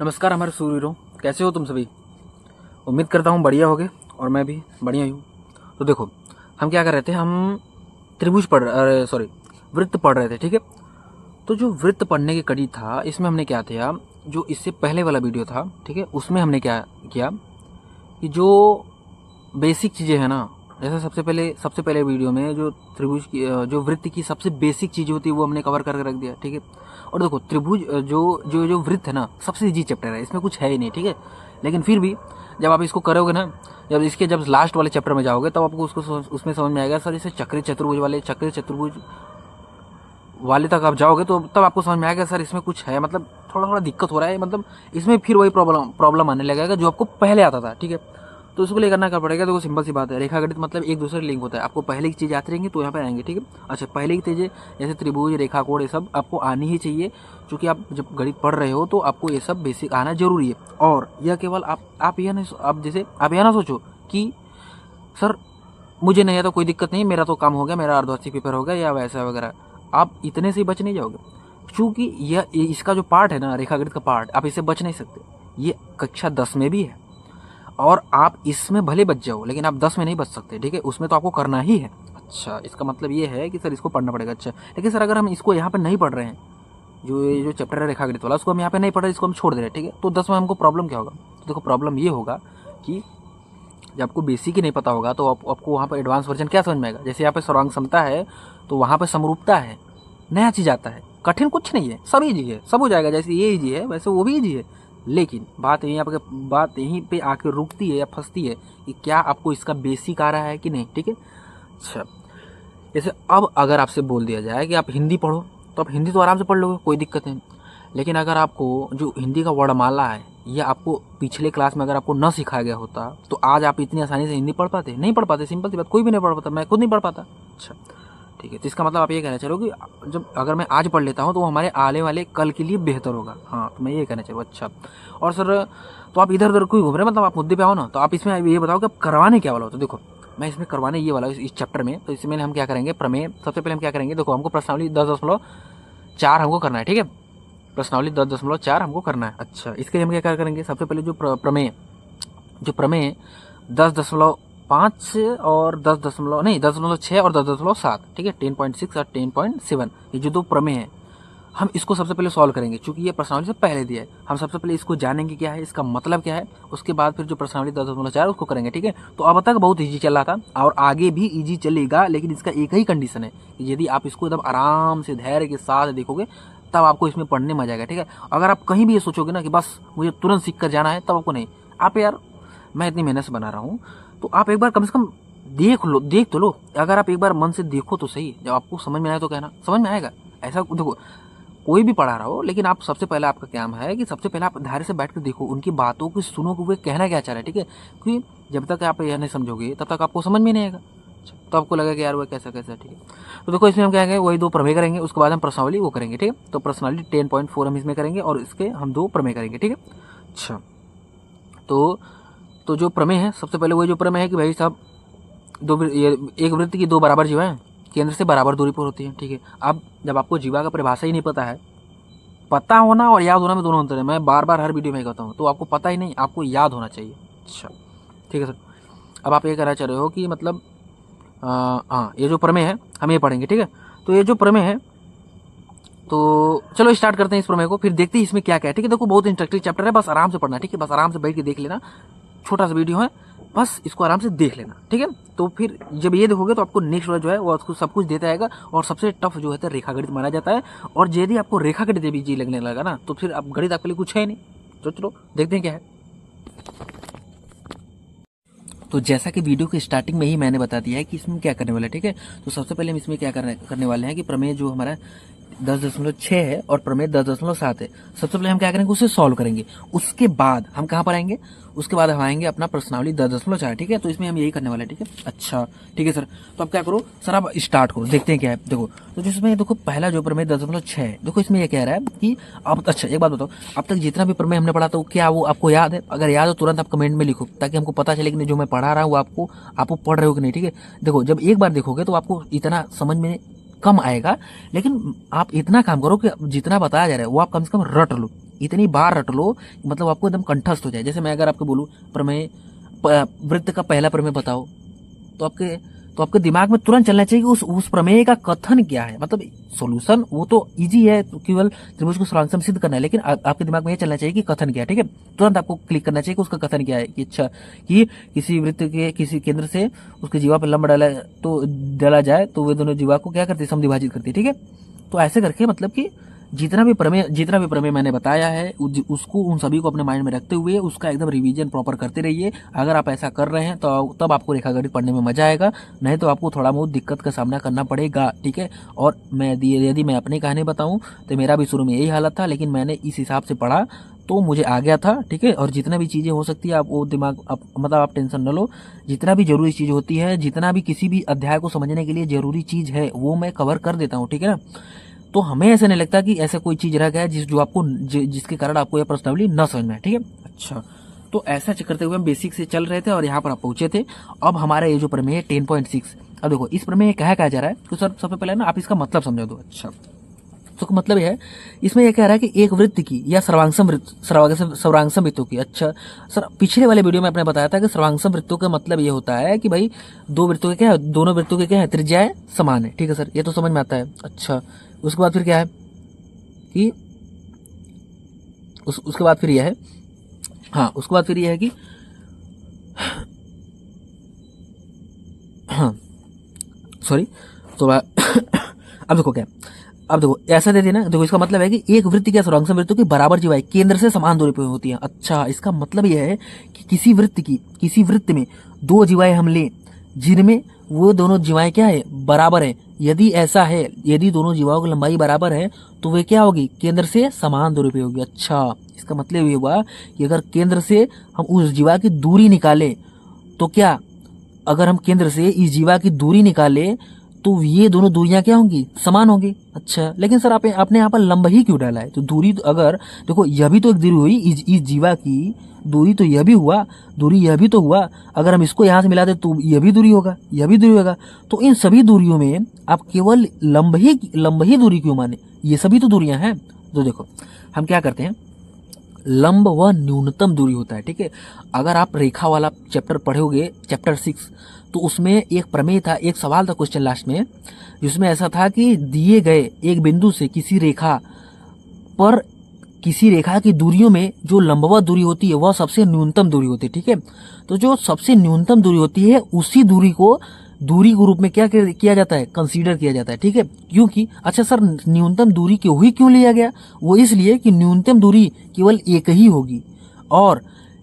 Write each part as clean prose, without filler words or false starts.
नमस्कार हमारे सूर्यवीरों, कैसे हो तुम सभी। उम्मीद करता हूँ बढ़िया होगे और मैं भी बढ़िया ही हूँ। तो देखो, हम क्या कर रहे थे, हम त्रिभुज पढ़ अरे सॉरी वृत्त पढ़ रहे थे, ठीक है। तो जो वृत्त पढ़ने की कड़ी था, इसमें हमने क्या किया, जो इससे पहले वाला वीडियो था, ठीक है, उसमें हमने क्या किया कि जो बेसिक चीज़ें हैं ना, जैसे सबसे पहले वीडियो में जो त्रिभुज की जो वृत्त की सबसे बेसिक चीज़ होती है वो हमने कवर करके रख दिया, ठीक है। और देखो त्रिभुज जो वृत्त है ना, सबसे इजी चैप्टर है, इसमें कुछ है ही नहीं, ठीक है। लेकिन फिर भी जब आप इसको करोगे ना, जब लास्ट वाले चैप्टर में जाओगे तब आपको उसमें समझ में आएगा। सर जैसे चक्र चतुर्भुज वाले तक आप जाओगे तो तब आपको समझ में आएगा सर इसमें कुछ है, मतलब थोड़ा थोड़ा दिक्कत हो रहा है, मतलब इसमें फिर वही प्रॉब्लम आने लगेगा जो आपको पहले आता था, ठीक है। तो उसको लिए करना क्या पड़ेगा, देखो सिंपल सी बात है, रेखागणित मतलब एक दूसरे लिंक होता है। आपको पहले की चीज़ आती रहेंगी तो यहाँ पे आएंगे, ठीक है। अच्छा, पहले की चीज़ें जैसे त्रिभुज, रेखाकोण, ये सब आपको आनी ही चाहिए, क्योंकि आप जब गणित पढ़ रहे हो तो आपको ये सब बेसिक आना जरूरी है। और यह केवल आप यह नहीं, आप यह ना सोचो कि सर मुझे नहीं आता, कोई दिक्कत नहीं, मेरा तो काम हो गया, मेरा अर्धवार्षिक पेपर हो गया या वैसा वगैरह, आप इतने से ही बच नहीं जाओगे। क्योंकि यह इसका जो पार्ट है ना, रेखागणित का पार्ट, आप इससे बच नहीं सकते। ये कक्षा 10 में भी है और आप इसमें भले बच जाओ, लेकिन आप 10 में नहीं बच सकते, ठीक है। उसमें तो आपको करना ही है। अच्छा, इसका मतलब ये है कि सर इसको पढ़ना पड़ेगा। अच्छा, लेकिन सर अगर हम इसको यहाँ पे नहीं पढ़ रहे हैं, जो चैप्टर है रेखागणित वाला, उसको हम यहाँ पे नहीं पढ़ रहे, इसको हम छोड़ दे रहे हैं, ठीक है, तो 10 में हमको प्रॉब्लम क्या होगा। तो देखो प्रॉब्लम ये होगा कि जब आपको बेसिक ही नहीं पता होगा तो आपको वहाँ पर एडवांस वर्जन क्या समझ में आएगा। जैसे यहाँ पे सर्वांग समता है तो वहाँ पे समरूपता है, नया चीज़ आता है, कठिन कुछ नहीं है, सब ईजी है, सब हो जाएगा। जैसे ये ईजी है वैसे वो भी ईजी है। लेकिन बात यहीं पे आके रुकती है या फंसती है कि क्या आपको इसका बेसिक आ रहा है कि नहीं, ठीक है। अच्छा, जैसे अब अगर आपसे बोल दिया जाए कि आप हिंदी पढ़ो तो आप हिंदी तो आराम से पढ़ लोगे, कोई दिक्कत नहीं। लेकिन अगर आपको जो हिंदी का वर्णमाला है, ये आपको पिछले क्लास में अगर आपको न सिखाया गया होता तो आज आप इतनी आसानी से हिंदी पढ़ पाते? नहीं पढ़ पाते, सिंपल सी बात, कोई भी नहीं पढ़ पाता, मैं खुद नहीं पढ़ पाता। अच्छा ठीक है, तो इसका मतलब आप ये कहना चाह रहे हो कि जब अगर मैं आज पढ़ लेता हूँ तो वो हमारे आने वाले कल के लिए बेहतर होगा। हाँ, तो मैं ये कहना चाह रहा हूँ। अच्छा, और सर तो आप इधर उधर कोई घूम रहे, मतलब आप मुद्दे पे आओ ना। तो आप इसमें ये बताओ कि आप करवाने क्या वाला हो। तो देखो मैं इसमें करवाने ये वाला इस चैप्टर में, तो इसमें हम क्या करेंगे, प्रमेय, सबसे पहले हम क्या करेंगे, देखो हमको प्रश्नावली 10.4 हमको करना है, ठीक है। प्रश्नावली 10.4 हमको करना है। अच्छा, इसके लिए हम क्या करेंगे, सबसे पहले जो प्रमेय 10.5 और 10.6 और 10.7, ठीक है, 10.6 और 10.7, ये जो दो प्रमेय है हम इसको सबसे पहले सॉल्व करेंगे। चूंकि ये प्रश्नावली से पहले दिया है, हम सबसे पहले इसको जानेंगे क्या है, इसका मतलब क्या है, उसके बाद फिर जो प्रश्नावली 10.4 उसको करेंगे, ठीक है। तो अब तक बहुत ईजी चल रहा था और आगे भी ईजी चलेगा, लेकिन इसका एक ही कंडीशन है कि यदि आप इसको एकदम आराम से धैर्य के साथ देखोगे तब आपको इसमें पढ़ने मजा आएगा, ठीक है। अगर आप कहीं भी ये सोचोगे ना कि बस मुझे तुरंत सीख कर जाना है, तब आपको नहीं। आप यार, मैं इतनी मेहनत से बना रहा हूँ तो आप एक बार कम से कम देख तो लो। अगर आप एक बार मन से देखो तो सही, जब आपको समझ में आए तो कहना, समझ में आएगा। ऐसा देखो, कोई भी पढ़ा रहा हो, लेकिन आप सबसे पहले आपका काम है कि सबसे पहले आप धैर्य से बैठ कर देखो, उनकी बातों को सुनो कि वो कहना क्या चाह रहा है, ठीक है। क्योंकि जब तक आप यह नहीं समझोगे तब तक आपको समझ में नहीं आएगा। तो आपको लगेगा कि यार वो कैसा कैसा, ठीक है। तो देखो इसमें हम क्या करेंगे, वही दो प्रमेय करेंगे, उसके बाद हम प्रश्नावली वो करेंगे, ठीक है। तो प्रश्नावली 10.4 हम इसमें करेंगे और इसके हम दो प्रमेय करेंगे, ठीक है। अच्छा, तो जो प्रमेय है, सबसे पहले वही जो प्रमेय है कि भाई साहब एक वृत्त की दो बराबर जीवाएं केंद्र से बराबर दूरी पर होती है, ठीक है। अब जब आपको जीवा का परिभाषा ही नहीं पता है, पता होना और याद होना में दोनों अंतर है, मैं बार बार हर वीडियो में कहता हूँ। तो आपको पता ही नहीं, आपको याद होना चाहिए। अच्छा ठीक है सर, अब आप ये कहना चाह रहे हो कि मतलब हाँ, ये जो प्रमेय है हम ये पढ़ेंगे, ठीक है। तो ये जो प्रमेय है, तो चलो स्टार्ट करते हैं इस प्रमेय को, फिर देखते हैं इसमें क्या क्या है, ठीक है। देखो बहुत इंटरेस्टिंग चैप्टर है, बस आराम से पढ़ना, ठीक है। बस आराम से बैठ के देख लेना, छोटा सा वीडियो है, बस इसको आराम से देख लेना, ठीक है। तो फिर जब ये देखोगे तो आपको नेक्स्ट वाला जो है वो उसको सब कुछ देता आएगा। और सबसे टफ जो है तो रेखागणित माना जाता है, और यदि आपको रेखागणित भी जी लगने लगा ना, तो फिर अब गणित आपके लिए कुछ है नहीं। तो चलो देखते हैं क्या है। तो जैसा कि वीडियो के स्टार्टिंग में ही मैंने बता दिया है कि इसमें क्या करने वाला है, ठीक है। तो सबसे पहले हम इसमें क्या करने वाले हैं कि प्रमेय जो हमारा 10.6 है और प्रमेय 10.7 है, सबसे पहले हम क्या करेंगे, उसे सॉल्व करेंगे। उसके बाद हम कहाँ पर आएंगे, उसके बाद हम आएंगे अपना प्रश्नावली 10.4, ठीक है। तो इसमें हम यही करने वाले हैं, ठीक है। अच्छा ठीक है सर, तो अब क्या करो सर, आप स्टार्ट करो, देखते हैं क्या है। देखो तो जिसमें देखो पहला जो प्रमेय 10.6 है, देखो इसमें ये कह रहा है कि अब, अच्छा एक बात बताओ, अब तक जितना भी प्रमेय हमने पढ़ा था वो क्या वो आपको याद है? अगर याद हो तुरंत आप कमेंट में लिखो, ताकि हमको पता चले कि जो मैं पढ़ा रहा हूँ वो आपको पढ़ रहे हो कि नहीं, ठीक है। देखो जब एक बार देखोगे तो आपको इतना समझ में कम आएगा, लेकिन आप इतना काम करो कि जितना बताया जा रहा है वो आप कम से कम रट लो, इतनी बार रट लो मतलब आपको एकदम कंठस्थ हो जाए। जैसे मैं अगर आपको बोलूँ प्रमेय वृत्त का पहला प्रमेय बताओ, तो आपके दिमाग में तुरंत चलना चाहिए कि उस प्रमेय का कथन क्या है। मतलब सॉल्यूशन वो तो इजी है, तो केवल त्रिभुज को स्थिरांक सिद्ध करना है, लेकिन आपके दिमाग में ये चलना चाहिए कि कथन क्या है। ठीक है, तुरंत आपको क्लिक करना चाहिए कि उसका कथन क्या है। कि अच्छा, कि किसी वृत्त के किसी केंद्र से उसके जीवा पर लंब डाला जाए तो वे दोनों जीवा को क्या करती है, समद्विभाजित करती है। ठीक है, तो ऐसे करके मतलब कि जितना भी प्रमेय मैंने बताया है उसको उन सभी को अपने माइंड में रखते हुए उसका एकदम रिवीजन प्रॉपर करते रहिए। अगर आप ऐसा कर रहे हैं तो तब आपको रेखागणित पढ़ने में मजा आएगा, नहीं तो आपको थोड़ा बहुत दिक्कत का सामना करना पड़ेगा। ठीक है, और यदि मैं अपनी कहानी बताऊं तो मेरा भी शुरू में यही हालत था, लेकिन मैंने इस हिसाब से पढ़ा तो मुझे आ गया था। ठीक है, और जितना भी चीज़ें हो सकती है आप वो मतलब आप टेंशन न लो। जितना भी जरूरी चीज़ होती है, जितना भी किसी भी अध्याय को समझने के लिए जरूरी चीज़ है वो मैं कवर कर देता हूँ। ठीक है ना, तो हमें ऐसा नहीं लगता कि ऐसा कोई चीज रह गया है जिसके कारण आपको यह प्रश्नावली न समझ में आए। ठीक है, अच्छा, तो ऐसा करते हुए हम बेसिक से चल रहे थे और यहाँ पर आप पहुंचे थे। अब हमारा ये जो प्रमेय है 10.6, अब देखो इस प्रमेय कहा जा रहा है तो सर सबसे पहले ना आप इसका मतलब समझो दो। अच्छा, तो मतलब यह है, इसमें यह कह रहा है कि एक वृत्त की या सर्वांगसम वृत्तों की। अच्छा सर, पिछले वाले वीडियो में आपने बताया था कि सर्वांगसम वृत्तों का मतलब ये होता है कि भाई दो वृत्तों के क्या है, दोनों वृत्तों के क्या है, त्रिज्याएं समान है। ठीक है सर, ये तो समझ में आता है। अच्छा, उसके बाद फिर क्या है कि उसके बाद फिर यह है, हाँ उसके बाद फिर यह है कि हाँ सॉरी, तो अब देखो क्या, अब देखो ऐसा दे देना। देखो इसका मतलब है कि एक वृत्त की सर्वांगसम वृत्तों की बराबर जीवाएं केंद्र से समान दूरी पर होती हैं। अच्छा, इसका मतलब यह है कि किसी वृत्त में दो जीवाएं हम लें जिनमें वो दोनों जीवाएं क्या है, बराबर है। यदि ऐसा है, यदि दोनों जीवाओं की लंबाई बराबर है तो वे क्या होगी, केंद्र से समान दूरी पे होगी। अच्छा, इसका मतलब ये हुआ कि अगर केंद्र से हम उस जीवा की दूरी निकालें तो क्या, अगर हम केंद्र से इस जीवा की दूरी निकालें तो ये दोनों दूरियां क्या होंगी, समान होंगी। अच्छा, लेकिन सर आपने यहाँ पर लंब ही क्यों डाला है? तो दूरी तो अगर देखो यह भी तो एक दूरी हुई, इस जीवा की दूरी तो यह भी हुआ, दूरी यह भी तो हुआ। अगर हम इसको यहाँ से मिला दे तो यह भी दूरी होगा, यह भी दूरी होगा। तो इन सभी दूरियों में आप केवल लंब ही दूरी क्यों माने, ये सभी तो दूरियां हैं। तो देखो हम क्या करते हैं, लंब व न्यूनतम दूरी होता है। ठीक है, अगर आप रेखा वाला चैप्टर पढ़ोगे, चैप्टर 6, तो उसमें एक प्रमेय था, एक सवाल था क्वेश्चन लास्ट में, जिसमें ऐसा था कि दिए गए एक बिंदु से किसी रेखा की दूरियों में जो लंबवत दूरी होती है वह सबसे न्यूनतम दूरी होती है। ठीक है, तो जो सबसे न्यूनतम दूरी होती है उसी दूरी को दूरी के रूप में क्या किया जाता है, कंसीडर किया जाता है। ठीक है, क्योंकि अच्छा सर न्यूनतम दूरी क्यों लिया गया, वो इसलिए कि न्यूनतम दूरी केवल एक ही होगी, और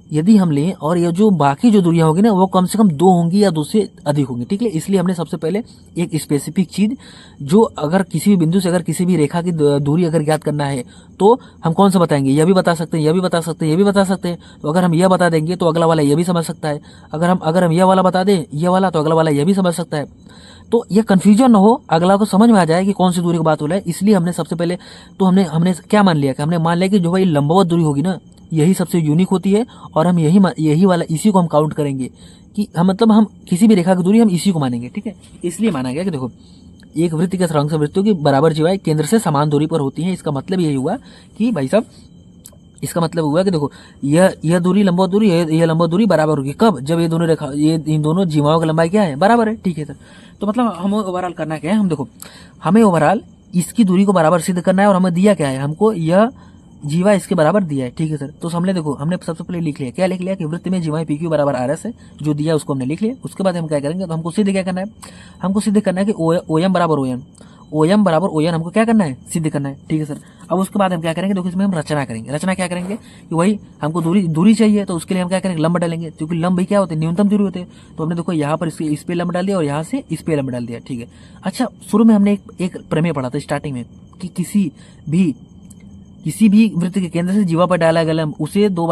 यदि हम लें और ये जो बाकी जो दूरियां होगी ना वो कम से कम 2 होंगी या 2 से अधिक होंगी। ठीक है, इसलिए हमने सबसे पहले एक स्पेसिफिक चीज, जो अगर किसी भी बिंदु से अगर किसी भी रेखा की दूरी अगर ज्ञात करना है तो हम कौन सा बताएंगे, यह भी बता सकते हैं, यह भी बता सकते हैं, यह भी बता सकते हैं। तो अगर हम यह बता देंगे तो अगला वाला यह भी समझ सकता है, अगर हम यह वाला बता दें यह वाला, तो अगला वाला यह भी समझ सकता है। तो यह कंफ्यूजन ना हो, अगला को समझ में आ जाए कि कौन सी दूरी की बात हो रहा है। इसलिए हमने सबसे पहले तो हमने क्या मान लिया कि हमने मान लिया कि जो भाई लंबवत दूरी होगी ना यही सबसे यूनिक होती है, और हम यही वाला इसी को हम काउंट करेंगे कि हम किसी भी रेखा की दूरी हम इसी को मानेंगे। ठीक है, इसलिए माना गया कि देखो एक वृत्त के सर्वांगसम वृत्तों की बराबर जीवाएं केंद्र से समान दूरी पर होती हैं। इसका मतलब यही हुआ कि भाई साहब, इसका मतलब हुआ कि देखो यह दूरी लंबवत दूरी, यह लंबवत दूरी बराबर होगी कब, जब इन दोनों जीवाओं की लंबाई क्या है, बराबर है। ठीक है सर, तो मतलब हमें ओवरऑल करना क्या है, हम देखो हमें ओवरऑल इसकी दूरी को बराबर सिद्ध करना है, और हमें दिया क्या है, हमको यह जीवा इसके बराबर दिया है। ठीक है सर, तो हमने देखो हमने सबसे पहले लिख लिया, क्या लिख लिया कि वृत्त में जीवाएं पी क्यू बराबर आर एस है, जो दिया उसको हमने लिख लिया। उसके बाद हम क्या करेंगे, तो हमको सिद्ध क्या करना है, हमको सिद्ध करना है कि ओ एम बराबर ओ एन हमको क्या करना है, सिद्ध करना है। ठीक है सर, अब उसके बाद हम क्या करेंगे, देखो इसमें हम रचना करेंगे। रचना क्या करेंगे कि वही हमको दूरी चाहिए, तो उसके लिए हम क्या करेंगे, लंब डालेंगे, क्योंकि लंब भी क्या होते हैं, न्यूनतम दूरी होते हैं। तो हमने देखो यहाँ पर इस पे लंब डाल दिया और यहाँ से इस पे लंब डाल दिया। ठीक है, अच्छा शुरू में हमने एक प्रमेय पढ़ा था स्टार्टिंग में कि किसी भी वृत्त के केंद्र से जीवा पर डाला गया लंब उसे दो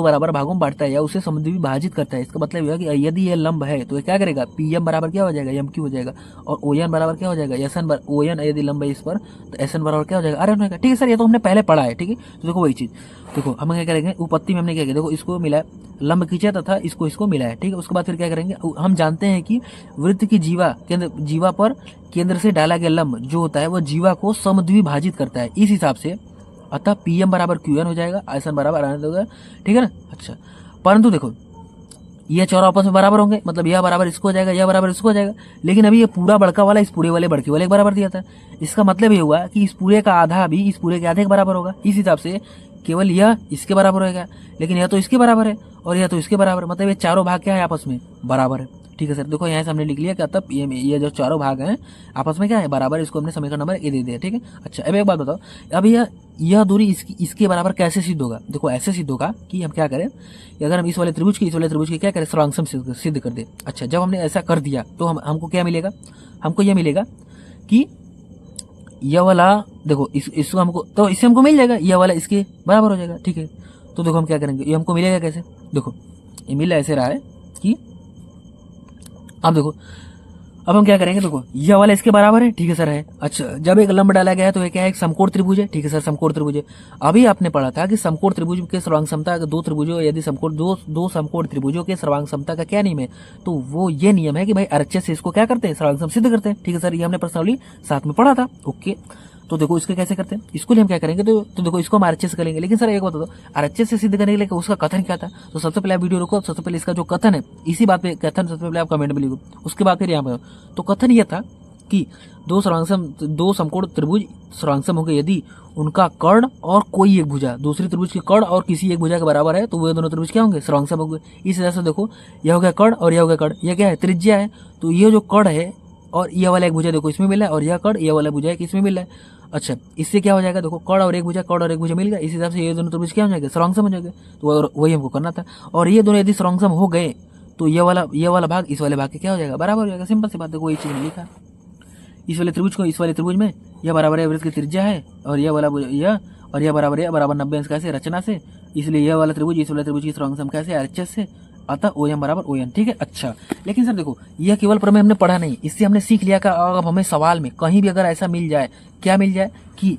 बराबर भागों में बांटता है या उसे समद्विभाजित करता है। इसका मतलब यह कि यदि यह लंब है तो क्या करेगा, पी एम बराबर क्या हो जाएगा, एम क्यू हो जाएगा, और ओ एन बराबर क्या हो जाएगा, एस एन। ओ एन यदि लंब है इस पर तो एस एन बराबर क्या हो जाएगा, आर एन होगा। ठीक है सर, ये तो हमने पहले पढ़ा है। ठीक है, तो देखो वही चीज, देखो हम क्या करेंगे, उपपत्ति में हमने क्या किया, देखो इसको मिला लंब खींचा तथा इसको मिला है। ठीक है, उसके बाद फिर क्या करेंगे, हम जानते हैं कि वृत्त की जीवा पर केंद्र से डाला गया लंब जो होता है वह जीवा को समद्विभाजित करता है। इस हिसाब से अतः पी एम बराबर क्यू एन हो जाएगा, ऐसा बराबर आने होगा, ठीक है ना। अच्छा, परंतु देखो ये चारों आपस में बराबर होंगे, मतलब यह बराबर इसको हो जाएगा, यह बराबर इसको हो जाएगा, लेकिन अभी ये पूरा बड़का वाला इस पूरे वाले बड़के वाले के बराबर दिया था। इसका मतलब ये हुआ कि इस पूरे का आधा भी इस पूरे के आधे के बराबर होगा। इस हिसाब से केवल यह इसके बराबर होगा, लेकिन यह तो इसके बराबर है और यह तो इसके बराबर, मतलब ये चारों भाग क्या है, आपस में बराबर है, ठीक है सर। देखो यहाँ से हमने लिख लिया कि तब ये जो चारों भाग हैं आपस में क्या है, बराबर। इसको हमने समीकरण नंबर ए दे दिया, ठीक है। अच्छा, अब एक बात बताओ, अब यह दूरी इसके बराबर कैसे सिद्ध होगा। देखो ऐसे सिद्ध होगा कि हम क्या करें, अगर हम इस वाले त्रिभुज की क्या करें, सर्वांगसम सिद्ध कर दे। अच्छा, जब हमने ऐसा कर दिया तो हमको क्या मिलेगा, हमको यह मिलेगा कि यह वाला देखो इसको हमको, तो इससे हमको मिल जाएगा यह वाला इसके बराबर हो जाएगा, ठीक है। तो देखो हम क्या करेंगे, ये हमको मिलेगा कैसे, देखो ये मिला ऐसे रहा है कि अब देखो अब हम क्या करेंगे, देखो यह वाला इसके बराबर है, ठीक है सर है। अच्छा, जब एक लंब डाला गया है तो ये क्या है, एक समकोण त्रिभुज है, ठीक है सर, समकोण त्रिभुज है। अभी आपने पढ़ा था कि समकोण त्रिभुज के सर्वांग समता दो त्रिभुजों, यदि समकोण दो समकोण त्रिभुजों के सर्वांग समता का क्या नियम है, तो वो ये नियम है कि भाई आरएचएस से इसको क्या करते हैं, सर्वांग सम सिद्ध करते हैं, ठीक है सर। ये हमने पर्सनली साथ में पढ़ा था, ओके। तो देखो इसके कैसे करते हैं, इसको लिए हम क्या करेंगे, तो देखो इसको हम आरएचएस से करेंगे, लेकिन सर एक बात दो, आरएचएस से सिद्ध करने के लिए उसका कथन क्या था। तो सबसे पहले आप वीडियो रुको, सबसे पहले इसका जो कथन है, इसी बात पे कथन सबसे पहले आप कमेंट में लिखो, उसके बाद फिर यहाँ पे। तो कथन यह था कि दो समकोण त्रिभुज सर्वांगसम होंगे यदि उनका कर्ण और कोई एक भुजा दूसरी त्रिभुज के कर्ण और किसी एक भुजा के बराबर है, तो वो दोनों त्रिभुज क्या होंगे, सर्वांगसम होंगे। इस तरह से देखो यह हो गया कर्ण और यह हो गया कर्ण, यह क्या है, त्रिज्या है। तो ये जो कर्ण है और यह वाला एक भुजा देखो इसमें मिला है, और यह कर्ण यह वाला भुजा है इसमें मिला है। अच्छा, इससे क्या हो जाएगा, देखो कर्ण और एक भुजा मिल गया, इस हिसाब से ये दोनों त्रिभुज क्या हो जाएंगे, सर्वांगसम हो जाएंगे। तो वही हमको करना था, और ये दोनों यदि सर्वांगसम हो गए तो ये वाला भाग इस वाले भाग के क्या हो जाएगा, बराबर हो जाएगा। सिंपल सी बात है, कोई चीज नहीं लिखा। इस वाले त्रिभुज को इस वाले त्रिभुज में यह बराबर है वृत्त की त्रिज्या है, और यह वाला यह और यह बराबर है बराबर 90 अंश कैसे, रचना से, इसलिए यह वाला त्रिभुज इस वाले त्रिभुज की सर्वांगसम कैसे, आरएचएस से, अतः ओ एम बराबर ओ एन, ठीक है। अच्छा, लेकिन सर देखो यह केवल प्रमेय हमने पढ़ा नहीं, इससे हमने सीख लिया कि अब हमें सवाल में कहीं भी अगर ऐसा मिल जाए, क्या मिल जाए कि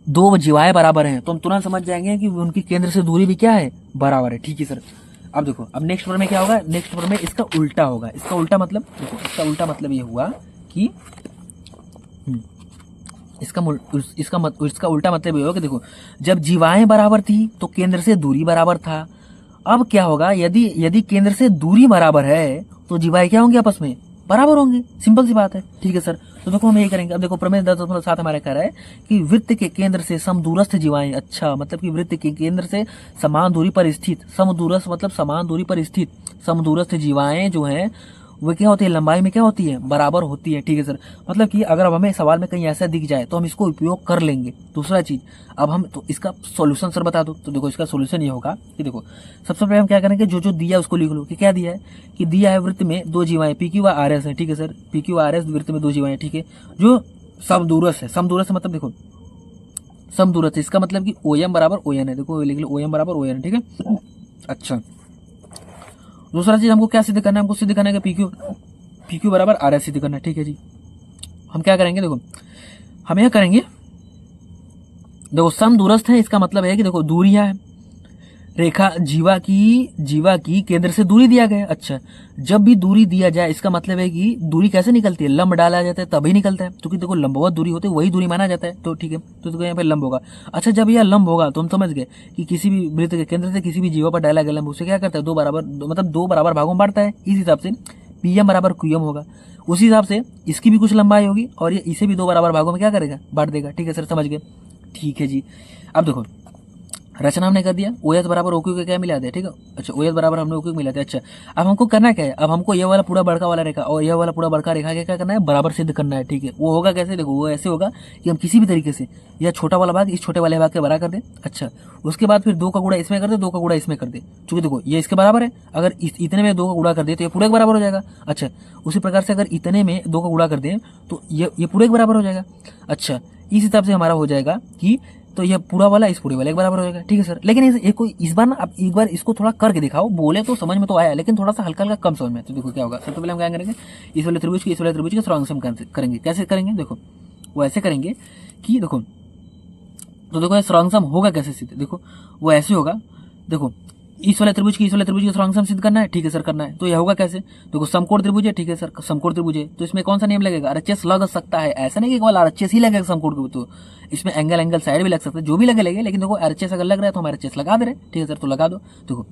दो जीवाएं बराबर हैं, तो हम तुरंत समझ जाएंगे कि उनकी केंद्र से दूरी भी क्या है, बराबर है, ठीक है सर। अब देखो अब नेक्स्ट प्रमेय क्या होगा, नेक्स्ट प्रमेय इसका उल्टा होगा। इसका उल्टा मतलब देखो, इसका उल्टा मतलब ये हुआ कि इसका उल्टा मतलब ये होगा कि देखो जब जीवाएं बराबर थी तो केंद्र से दूरी बराबर था। अब क्या होगा, यदि केंद्र से दूरी बराबर है तो जीवाएं क्या होंगे, आपस में बराबर होंगे, सिंपल सी बात है, ठीक है सर। तो देखो हम यही करेंगे। अब देखो प्रमेय 10.7 हमारा कह रहा है कि वृत्त के केंद्र से समदूरस्थ जीवाएं, अच्छा मतलब कि वृत्त के केंद्र से समान दूरी पर स्थित, समदूरस्थ मतलब समान दूरी पर स्थित समदूरस्थ जीवाएं जो हैं वो क्या होती है, लंबाई में क्या होती है, बराबर होती है, ठीक है सर। मतलब कि अगर अब हमें सवाल में कहीं ऐसा दिख जाए तो हम इसको उपयोग कर लेंगे। दूसरा चीज, अब हम तो इसका सॉल्यूशन सर बता दो। तो देखो इसका सॉल्यूशन ये होगा कि देखो सबसे पहले हम क्या करेंगे, जो दिया उसको लिख लो कि क्या दिया है, कि दिया है वृत्त में दो जीवाएं पी क्यू आर एस है, ठीक है sir, P Q R S वृत्त में दो जीवाएं, ठीक है, जो समदूरस्थ है। समदूरस्थ मतलब देखो समदूरस्थ, इसका मतलब कि ओ एम बराबर ओ एन है, देखो लिख लो ओ एम बराबर ओ एन, ठीक है। अच्छा, दूसरा चीज हमको क्या सिद्ध करना है, हमको सिद्ध करना है कि पी क्यू बराबर आर एस सिद्ध करना है, ठीक है जी। हम क्या करेंगे, देखो हम यह करेंगे, देखो समदूरस्थ है, इसका मतलब है कि देखो दूरियां है, रेखा जीवा की केंद्र से दूरी दिया गया है। अच्छा, जब भी दूरी दिया जाए इसका मतलब है कि दूरी कैसे निकलती है, लंब डाला जाता है तभी निकलता है, क्योंकि देखो लंबवत दूरी होती है वही दूरी माना जाता है, तो ठीक है। तो देखो यहाँ पे लंब होगा। अच्छा, जब यह लंब होगा तो हम समझ गए कि किसी भी वृत्त के केंद्र से किसी भी जीवा पर डाला गया लंब उसे क्या करता है, दो बराबर भागों में बांटता है। इस हिसाब से पी एम बराबर क्यू एम होगा, उसी हिसाब से इसकी भी कुछ लंबाई होगी और ये इसे भी दो बराबर भागों में क्या करेगा, बांट देगा, ठीक है सर, समझ गए, ठीक है जी। अब देखो रचना हमने कर दिया, ओ एस बराबर ओ क्यू का क्या मिला दिया, ठीक है। अच्छा, ओ एस बराबर हमने ओ क्यू मिला दिया। अच्छा, अब हमको करना क्या है, अब हमको ये वाला पूरा बड़का वाला रेखा और यह वाला पूरा बड़का रेखा क्या करना है, बराबर सिद्ध करना है, ठीक है। वो होगा कैसे, देखो वो ऐसे होगा कि हम किसी भी तरीके से यह छोटा वाला भाग इस छोटे वाले भाग के बराबर कर दे। अच्छा, उसके बाद फिर दो का गुणा इसमें कर दे, दो का गुणा इसमें कर दे, क्योंकि देखो ये इसके बराबर है, अगर इतने में दो का गुणा कर दे तो ये पूरे के बराबर हो जाएगा। अच्छा, उसी प्रकार से अगर इतने में दो का गुणा कर दे तो ये पूरे के बराबर हो जाएगा। अच्छा, इस हिसाब से हमारा हो जाएगा कि तो यह पूरा वाला इस पूरे वाले के बराबर हो जाएगा, ठीक है सर। लेकिन इस बार ना आप एक बार इसको थोड़ा करके दिखाओ, बोले तो समझ में तो आया लेकिन थोड़ा सा हल्का हल्का कम समझ में। तो देखो क्या होगा, सबसे पहले हम क्या करेंगे, इस वाले त्रिभुज की सर्वांगसम करेंगे। कैसे करेंगे, देखो वो ऐसे करेंगे कि देखो, तो देखो सर्वांगसम होगा कैसे सीधे, देखो वो ऐसे होगा, देखो इस वाले त्रिभुज की इस वाले त्रिभुज का सम सिद्ध करना है, ठीक है सर करना है। तो यह होगा कैसे, देखो समकोण त्रिभुज है, ठीक है सर समकोण त्रिभुज है, तो इसमें कौन सा नियम लगेगा, आरएचएस लग सकता है, ऐसा नहीं कि केवल आरएचएस ही लगेगा समकोण त्रिभुज, तो इसमें एंगल साइड भी लग सकता है, जो भी लगे, लेकिन देखो आरएचएस अगर लग रहा है तो हम आरएचएस लगा दे रहे हैं, ठीक है सर, तो लगा दो। देखो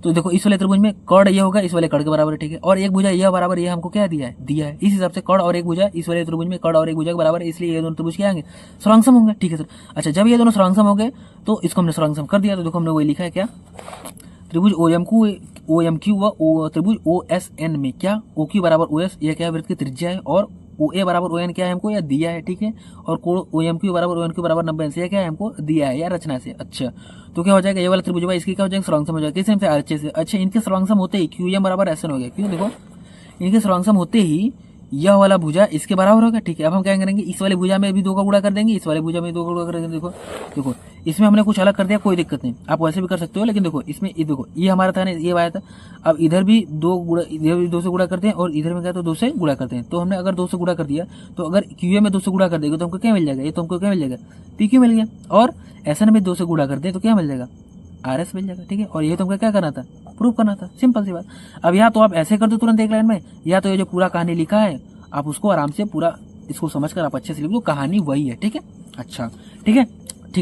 तो देखो इस वाले त्रिभुज में कर्ण ये होगा इस वाले कर्ण के बराबर है, ठीक है, और एक भुजा यह बराबर ये हमको क्या दिया है, इस हिसाब से कर्ण और एक भुजा इस वाले त्रिभुज में कर्ण और एक भुजा के बराबर है, इसलिए ये दोनों त्रिभुज क्या आएंगे, सर्वांगसम होंगे, ठीक है सर। अच्छा जब ये दोनों सर्वांगसम हो गए तो इसको हमने सर्वांगसम कर दिया, तो देखो हमने वही लिखा है क्या, त्रिभुज OMQ व त्रिभुज OSN में क्या OQ बराबर OS यह क्या वृत्त की त्रिज्या है, और OA बराबर ON क्या है हमको यह दिया है, ठीक है, और कोण OMQ बराबर ONQ बराबर 90 से क्या है हमको दिया है या रचना से। अच्छा तो क्या हो जाएगा, ये वाला त्रिभुज इसकी क्या हो जाएगा, सर्वांगसम हो जाएगा, किस से आरएचएस से। अच्छा इनके सर्वांगसम होते ही QM बराबर SN हो गया, क्यों, देखो इनके सर्वांगसम होते ही यह वाला भुजा इसके बराबर होगा, ठीक है। अब हम क्या करेंगे, इस वाले भुजा में भी 2 का गुणा कर देंगे, इस वाले भुजा में 2 का गुणा कर देंगे। देखो देखो इसमें हमने कुछ अलग कर दिया, कोई दिक्कत नहीं, आप वैसे भी कर सकते हो, लेकिन देखो इसमें देखो ये हमारा था ना, ये आया था, अब इधर भी 2 गुणा, इधर भी 2 से गुणा करते हैं और इधर में क्या तो 2 से गुणा करते हैं। तो हमने अगर 2 से गुणा कर दिया, तो अगर QA में 2 से गुणा कर देगा तो हमको क्या मिल जाएगा, ये तो हमको क्या मिल जाएगा, PQ मिल गया, और SN में 2 से गुणा कर दे तो क्या मिल जाएगा, RS मिल जाएगा, ठीक है। और ये तुमको क्या करना था, प्रूव करना था, सिंपल सी बात। अब या तो आप ऐसे कर दो तुरंत एक लाइन में, या तो ये जो पूरा कहानी लिखा है आप उसको आराम से पूरा इसको समझकर आप अच्छे से लिख दो, कहानी वही है, ठीक है। अच्छा ठीक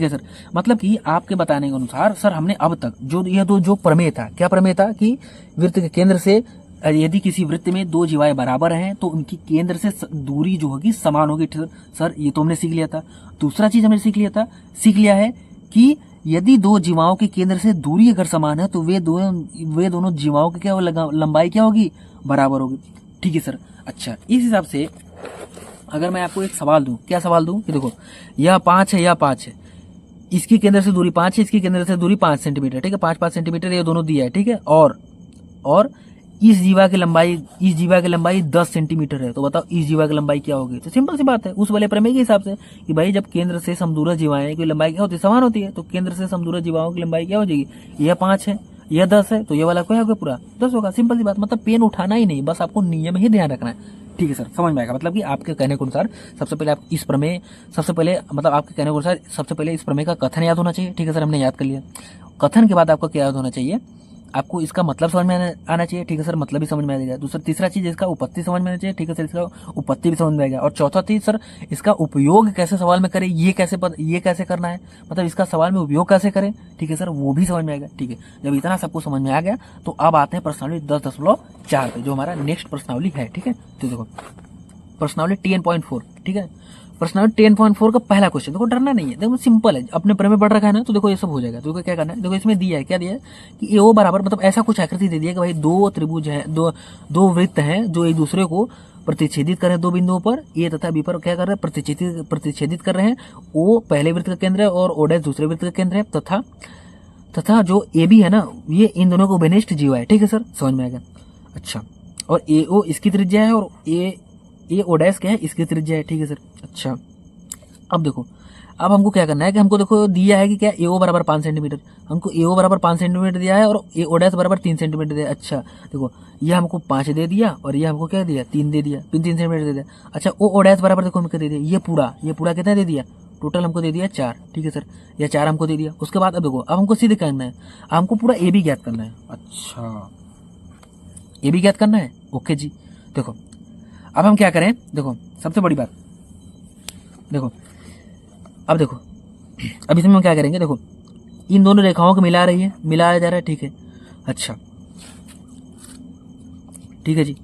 है सर, मतलब कि आपके बताने के अनुसार सर हमने अब तक जो यह जो प्रमेय था, क्या प्रमेय था कि वृत्त के केंद्र से यदि किसी वृत्त में 2 जीवाएं बराबर हैं तो उनकी केंद्र से दूरी जो होगी समान होगी, सर ये तो हमने सीख लिया था। दूसरा चीज हमने सीख लिया है कि यदि 2 जीवाओं के केंद्र से दूरी अगर समान है तो वे दोनों जीवाओं की क्या लंबाई क्या होगी, बराबर होगी, ठीक है सर। अच्छा इस हिसाब से अगर मैं आपको एक सवाल दूं, क्या सवाल दूं कि देखो यह 5 है, यह 5 है, इसकी केंद्र से दूरी 5 है, इसकी केंद्र से दूरी 5 सेंटीमीटर, ठीक है, 5-5 सेंटीमीटर ये दोनों दिया है, ठीक है, और इस जीवा की लंबाई 10 सेंटीमीटर है, तो बताओ इस जीवा की लंबाई क्या होगी। तो सिंपल सी बात है, उस वाले प्रमेय के हिसाब से कि भाई जब केंद्र से समदूरस्थ जीवाएं की लंबाई क्या होती है, समान होती है, तो केंद्र से समदूरस्थ जीवाओं की लंबाई क्या हो जाएगी, यह 5 है, यह 10 है, तो ये वाला क्या होगा, पूरा 10 होगा, सिंपल सी बात। मतलब पेन उठाना ही नहीं, बस आपको नियम ही ध्यान रखना है, ठीक है सर, समझ में आएगा। मतलब कि आपके कहने के अनुसार सबसे पहले इस प्रमेय इस प्रमेय का कथन याद होना चाहिए, ठीक है सर, हमने याद कर लिया। कथन के बाद आपको क्या याद होना चाहिए, आपको इसका मतलब समझ में आना चाहिए, ठीक है सर, मतलब भी समझ में आ जाएगा। तीसरा चीज इसका उपपत्ति समझ में आना चाहिए, ठीक है सर, इसका उपपत्ति भी समझ में आएगा। और चौथा चीज सर इसका उपयोग कैसे सवाल में करें, ये कैसे करना है, मतलब इसका सवाल में उपयोग कैसे करें, ठीक है सर, वो भी समझ में आएगा, ठीक है। जब इतना सबको समझ में आ गया तो अब आते हैं प्रश्नावली 10.4 पे, जो हमारा नेक्स्ट प्रश्नावली है, ठीक है। तो देखो प्रश्नावली 10.4, ठीक है, प्रश्नावली 10.4 का पहला क्वेश्चन, देखो डरना नहीं है, देखो सिंपल है, अपने प्रमेय पढ़ रखा है ना, तो देखो ये सब हो जाएगा। तो क्या करना है, देखो इसमें दिया है, क्या दिया है कि AO बराबर, मतलब ऐसा कुछ आकृति दे दिया कि भाई 2 त्रिभुज है, दो वृत्त हैं जो एक दूसरे को प्रतिच्छेदित कर रहे हैं 2 बिंदुओं पर, A तथा B पर क्या कर रहे हैं, प्रतिच्छेदित कर रहे हैं। O पहले वृत्त का केंद्र है और O' दूसरे वृत्त का केंद्र है, तथा जो AB है ना, ये इन दोनों को घनिष्ठ जीवा है, ठीक है सर, समझ में आएगा। अच्छा और AO इसकी त्रिज्या है और AO' क्या है, इसकी त्रिज्या है, ठीक है सर। अच्छा अब देखो, अब हमको क्या करना है कि हमको देखो दिया है कि क्या AO बराबर 5 सेंटीमीटर, हमको AO बराबर 5 सेंटीमीटर दिया है और AO' बराबर 3 सेंटीमीटर दिया है। अच्छा देखो ये हमको 5 दे दिया और ये हमको क्या दिया, 3 दे दिया, 3 सेंटीमीटर दे दिया। अच्छा OO' बराबर देखो हमको दे दिया, ये पूरा कितना दे दिया, टोटल हमको दे दिया 4, ठीक है सर, यह 4 हमको दे दिया। उसके बाद अब देखो, अब हमको सीधे करना है, हमको पूरा AB ज्ञात करना है। अच्छा AB ज्ञात करना है, ओके जी। देखो अब हम क्या करें, देखो सबसे बड़ी बात, देखो अब देखो अब इसमें हम क्या करेंगे, देखो इन दोनों रेखाओं को मिलाया जा रहा है, ठीक है। अच्छा ठीक है जी,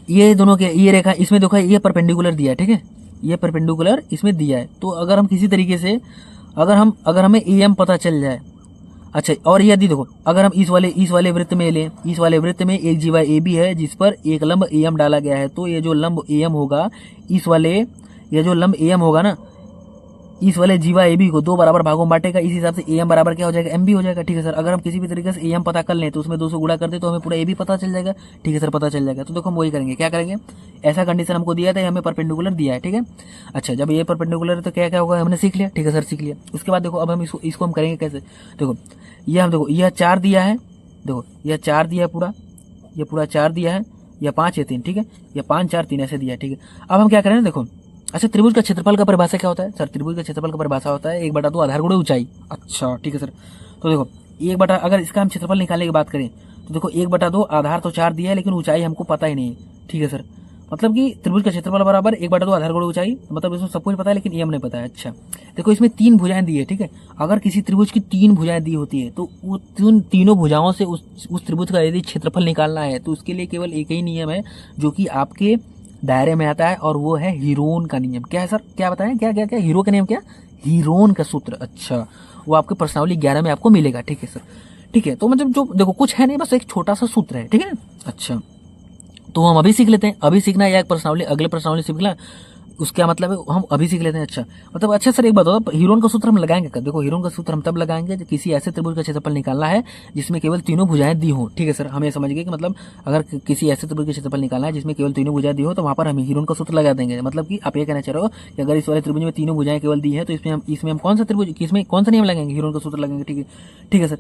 ये दोनों के ये रेखा इसमें देखो ये परपेंडिकुलर दिया है, ठीक है, ये परपेंडिकुलर इसमें दिया है। तो अगर हम किसी तरीके से अगर हमें AM पता चल जाए, अच्छा और यदि देखो अगर हम इस वाले वृत्त में लें, इस वाले वृत्त में एक जीवा AB है जिस पर एक लंब AM डाला गया है, तो ये जो लंब AM होगा, ये जो लंब AM होगा ना, इस वाले जीवा AB को 2 बराबर भागों में बांटेगा, इस हिसाब से AM बराबर क्या हो जाएगा, MB हो जाएगा, ठीक है सर। अगर हम किसी भी तरीके से AM पता कर लें तो उसमें 2 से गुणा कर दे तो हमें पूरा AB पता चल जाएगा, ठीक है सर, पता चल जाएगा। तो देखो हम वही करेंगे, क्या करेंगे, ऐसा कंडीशन हमको दिया था, हमें परपेंडिकुलर दिया है, ठीक है। अच्छा जब ये परपेंडिकुलर है तो क्या होगा, हमने सीख लिया, ठीक है सर, सीख लिया। उसके बाद देखो अब हम इसको हम करेंगे कैसे, देखो यह 4 दिया है, देखो यह 4 दिया है पूरा, ये पूरा 4 दिया है, या 5 या 3, ठीक है, या 5 4 3 ऐसे दिया है, ठीक है। अब हम क्या करें, देखो अच्छा त्रिभुज का क्षेत्रफल का परिभाषा क्या होता है सर, त्रिभुज का क्षेत्रफल का परिभाषा होता है 1/2 आधार गुणे ऊंचाई। अच्छा ठीक है सर, तो देखो 1 बटा, अगर इसका हम क्षेत्रफल निकालने की बात करें तो देखो 1/2, आधार तो 4 दिया है लेकिन ऊंचाई हमको पता ही नहीं है, ठीक है सर। मतलब कि त्रिभुज का क्षेत्रफल बराबर 1/2 आधार गुणा ऊंचाई, मतलब इसमें सब कुछ पता है लेकिन ये हमें नहीं पता है। अच्छा देखो इसमें 3 भुजाएं दी है, ठीक है। अगर किसी त्रिभुज की 3 भुजाएं दी होती है तो वो तीनों भुजाओं से उस त्रिभुज का यदि क्षेत्रफल निकालना है तो उसके लिए केवल एक ही नियम है जो कि आपके दायरे में आता है, और वो है हीरोन का नियम। क्या है सर, क्या बताएं, क्या क्या क्या हीरो का नियम, क्या हीरोन का सूत्र। अच्छा वो आपके प्रश्नावली 11 में आपको मिलेगा, ठीक है सर। ठीक है, तो मतलब जो देखो कुछ है नहीं, बस एक छोटा सा सूत्र है, ठीक है ना। अच्छा तो हम अभी सीख लेते हैं, अभी सीखना है या एक प्रश्नावली अगले प्रश्नावली सीखना, उसका मतलब है हम अभी सीख लेते हैं। अच्छा मतलब अच्छा सर एक बात बताओ, हीरोन का सूत्र हम लगाएंगे कब? देखो हीरोन का सूत्र हम तब लगाएंगे जब किसी ऐसे त्रिभुज का क्षेत्रफल निकालना है जिसमें केवल तीनों भुजाएं दी हो, ठीक है सर। हमें समझ गए कि मतलब अगर किसी ऐसे त्रिभुज का क्षेत्रफल निकालना है जिसमें केवल तीनों भुजाएं दी हो तो वहां पर हम हीरोन का सूत्र लगा देंगे। मतलब कि आप ये कहना चाह रहे हो कि अगर इस वाले त्रिभुज में तीनों भुजाएं केवल दी है तो इसमें हम कौन सा त्रिभुज, इसमें कौन सा नियम लगाएंगे? हीरोन का सूत्र लगाएंगे, ठीक है, ठीक है सर।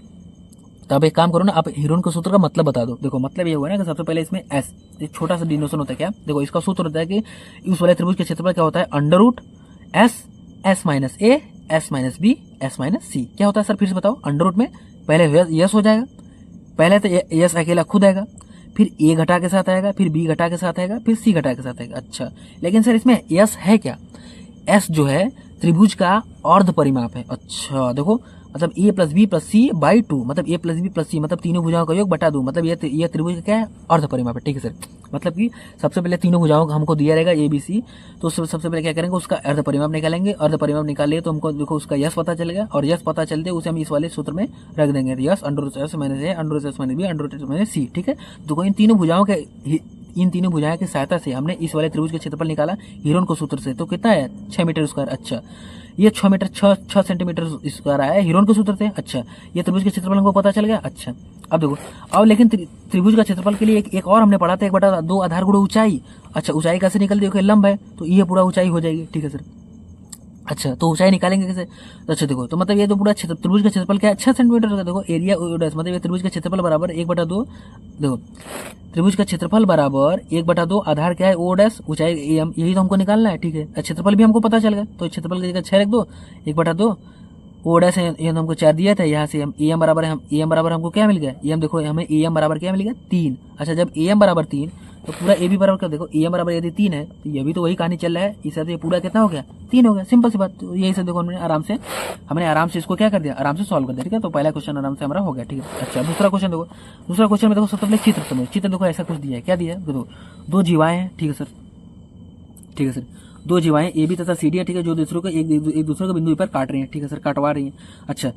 तो आप एक काम करो ना, आप हीरोन के सूत्र का मतलब बता दो। देखो मतलब ये हुआ ना कि सबसे पहले इसमें एस, एक छोटा सा डिनोशन होता है। क्या देखो इसका सूत्र होता है कि उस वाले त्रिभुज के क्षेत्रफल क्या होता है, √S, S minus A, S minus B, S minus C। क्या होता है सर फिर से बताओ? अंडर में पहले यस हो जाएगा, पहले तो यस अकेला खुद आएगा, फिर A घटा के साथ आएगा, फिर B घटा के साथ आएगा, फिर C घटा के साथ आएगा। अच्छा लेकिन सर इसमें यस है क्या? S जो है त्रिभुज का अर्ध परिमाप है। अच्छा देखो मतलब A plus B plus C by 2, मतलब A plus B plus C मतलब तीनों भुजाओं का योग बटा 2, मतलब ये त्रिभुज का क्या है, अर्ध परिमाप है, ठीक है सर। मतलब कि सबसे पहले तीनों भुजाओं का हमको दिया रहेगा ABC, तो सबसे पहले क्या करेंगे, उसका अर्ध परिमाप निकालेंगे। अर्ध परिमाप निकाल लिए तो हमको देखो उसका यस पता चलेगा, और यस पता चलते उसे हम इस वाले सूत्र में रख देंगे, yes √S minus A, √S minus B, √S minus C, ठीक है। देखो इन तीनों भुजाओं की सहायता से हमने इस वाले त्रिभुज का क्षेत्रफल निकाला हीरोन को सूत्र से, तो कितना है 6 मीटर स्क्वायर। अच्छा ये 6 मीटर 6 सेंटीमीटर स्क्वायर आया है हीरोन के सूत्र से। अच्छा ये त्रिभुज के क्षेत्रफल हमको पता चल गया। अच्छा अब देखो अब लेकिन त्रिभुज का क्षेत्रफल के लिए एक और हमने पढ़ा था, 1/2 आधार गुणा ऊंचाई। अच्छा ऊंचाई कैसे निकलती है, लंब है तो ये पूरा ऊंचाई हो जाएगी, ठीक है सर। अच्छा तो ऊंचाई निकालेंगे कैसे? तो अच्छा देखो तो मतलब ये तो पूरा त्रिभुज का क्षेत्रफल क्या है 6 सेंटीमीटर का। देखो एरिया मतलब ये त्रिभुज का क्षेत्रफल बराबर 1/2, देखो त्रिभुज का क्षेत्रफल बराबर 1/2 आधार क्या है O', ऊंचाई AM, यही तो हमको निकालना है, ठीक है। क्षेत्रफल भी हमको पता चल गया, तो क्षेत्रफल की जगह 6 रख दो, 1/2 O' है, ये हमको 4 दिया था, यहाँ से हम AM बराबर है, AM बराबर हमको क्या मिल गया, AM देखो हमें AM बराबर क्या मिल गया 3। अच्छा जब AM बराबर 3 तो पूरा AB बराबर कर, देखो AM बराबर यदि 3 है तो ये भी तो वही कहानी चल रहा है, इस हिसाब से पूरा कितना हो गया 3 हो गया, सिंपल सी बात। तो यही सब देखो हमने आराम से इसको क्या कर दिया, आराम से सॉल्व कर दिया, ठीक है। तो पहला क्वेश्चन आराम से हमारा हो गया, ठीक है। अच्छा दूसरा क्वेश्चन देखो, दूसरा क्वेश्चन में देखो सबसे पहले चित्र समझो, चित्र देखो ऐसा कुछ दिया है, क्या दिया है देखो 2 जीवाएं हैं, ठीक है सर, ठीक है सर। 2 जीवाएं AB तथा CD है, ठीक है, जो दूसरों को एक दूसरे को बिंदु पर काट रही हैं, ठीक है सर, काटवा रही हैं। अच्छा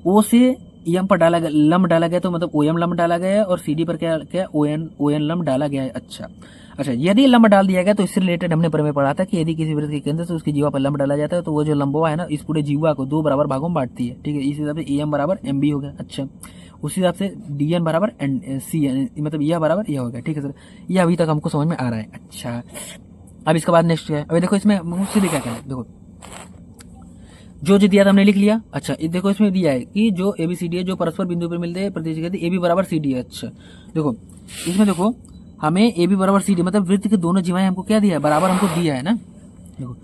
O से EM पर डाला गया, लंब डाला गया, तो मतलब OM लंब डाला गया है, और CD पर क्या क्या ON लंब डाला गया है। अच्छा यदि लंब डाल दिया गया तो इससे रिलेटेड हमने प्रमेय पढ़ा था कि यदि किसी वृत्त के केंद्र से उसकी जीवा पर लंब डाला जाता है तो वो जो लंबवा है ना इस पूरे जीवा को 2 बराबर भागों में बांटती है, ठीक है। इस हिसाब से AM बराबर MB हो गया। अच्छा उसी हिसाब से DN बराबर CN, मतलब यह बराबर यह हो गया, ठीक है सर। यह अभी तक हमको समझ में आ रहा है। अच्छा अब इसके बाद नेक्स्ट है, अभी देखो इसमें मुझसे क्या कहना है, देखो जो दिया था हमने लिख लिया। अच्छा ये देखो इसमें दिया है कि जो ABCD है जो परस्पर बिंदु पर मिलते हैं प्रतिच्छेद AB बराबर CD है। अच्छा देखो इसमें देखो हमें AB बराबर CD मतलब वृत्त की दोनों जीवाएं हमको क्या दिया है, बराबर हमको दिया है ना। देखो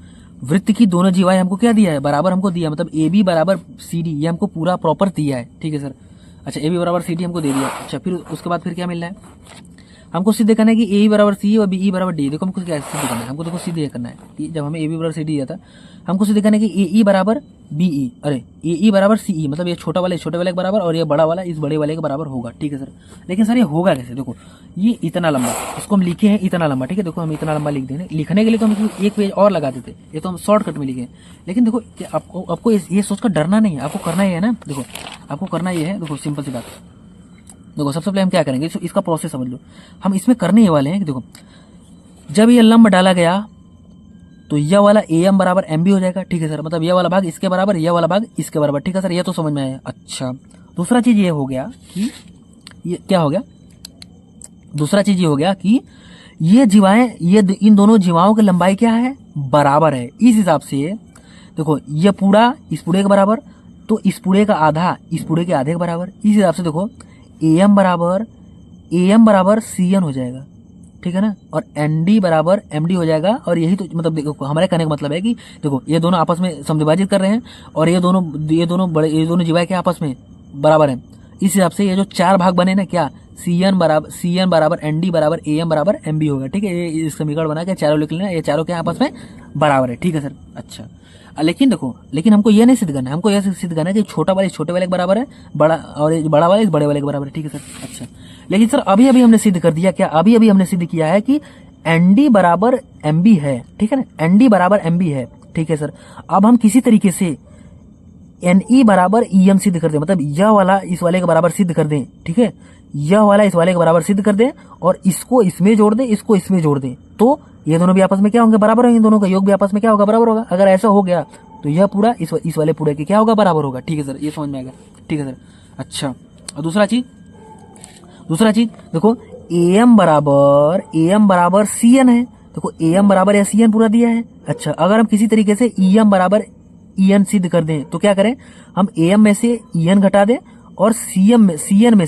वृत्त की दोनों जीवाएं हमको क्या दिया है, बराबर हमको दिया, मतलब AB बराबर CD ये हमको पूरा प्रॉपर दिया है, ठीक है सर। अच्छा AB बराबर CD हमको दे दिया। अच्छा फिर उसके बाद फिर क्या मिल रहा है, हमको सीधे करना है कि ए बराबर सी और बी बराबर डी। देखो हमको क्या सीधे करना है, हमको देखो सीधे करना है कि जब हमें ए बी बराबर सी डी दिया था हमको सीधे करना है कि ए बराबर बी ई, अरे ए बराबर सी ई, मतलब ये छोटा वाला छोटे वाले के बराबर और ये बड़ा वाला इस बड़े वाले के बराबर होगा, ठीक है सर। लेकिन सर ये होगा कैसे, देखो ये इतना लंबा, इसको हम लिखे हैं इतना लंबा, ठीक है। देखो हम इतना लंबा लिख देंगे, लिखने के लिए तो हम एक पेज और लगा देते, ये तो हम शॉर्टकट में लिखे। लेकिन देखो आपको ये सोचकर डरना नहीं है, आपको करना ही है ना। देखो आपको करना ये है, देखो सिंपल सी बात, देखो सबसे पहले हम क्या करेंगे इसका प्रोसेस समझ लो। हम इसमें करने वाले हैं कि देखो जब ये लंब डाला गया तो यह वाला AM बराबर MB हो जाएगा, ठीक है सर। मतलब यह वाला भाग इसके बराबर, यह वाला भाग इसके बराबर, ठीक है सर। ये तो समझ में आया। अच्छा दूसरा चीज ये हो गया कि ये क्या हो गया, दूसरा चीज ये हो गया कि ये जीवाएं, ये इन दोनों जीवाओं की लंबाई क्या है, बराबर है। इस हिसाब से देखो ये पूरा इस पूरे के बराबर, तो इस पूरे का आधा इस पूरे के आधे के बराबर। इस हिसाब से देखो AM बराबर CN हो जाएगा, ठीक है ना, और ND बराबर MD हो जाएगा। और यही तो मतलब देखो हमारे कहने का मतलब है कि देखो ये दोनों आपस में समविभाजित कर रहे हैं और ये दोनों जीवाएं के आपस में बराबर हैं। इस हिसाब से ये जो 4 भाग बने ना, क्या Cn बराबर Nd बराबर Am बराबर Mb होगा, ठीक है। ये इस समीकरण बना के चारों लिख लेना, ये चारों के आपस में बराबर है, ठीक है सर। अच्छा, लेकिन देखो, लेकिन हमको ये नहीं सिद्ध करना है, हमको यह सिद्ध करना है कि छोटा वाले छोटे वाले के बराबर है, बड़ा और बड़ा वाले बड़े वाले के बराबर है, ठीक है सर। अच्छा, लेकिन सर अभी अभी हमने सिद्ध कर दिया, क्या अभी अभी हमने सिद्ध किया है कि Nd बराबर Mb है, ठीक है ना, Nd बराबर Mb है, ठीक है सर। अब हम किसी तरीके से Ne बराबर Em सिद्ध कर दें, मतलब यह वाला इस वाले के बराबर सिद्ध कर दें, ठीक है, यह वाला इस वाले के बराबर सिद्ध कर दें और इसको इसमें जोड़ दें, इसको इसमें जोड़ दें, तो ये दोनों भी आपस में क्या होंगे, बराबर होंगे, दोनों का योग भी आपस में क्या होगा, बराबर होगा। अगर ऐसा हो गया तो यह पूरा इस वाले पूरे के क्या होगा, बराबर होगा, ठीक है सर। ये समझ में आ गया, ठीक है सर। अच्छा, और दूसरा चीज देखो, Am बराबर Cn है, देखो Am बराबर या Cn पूरा दिया है। अच्छा, अगर हम किसी तरीके से Em बराबर En सिद्ध कर दें तो क्या करें, हम Am में से En घटा दें और Cn में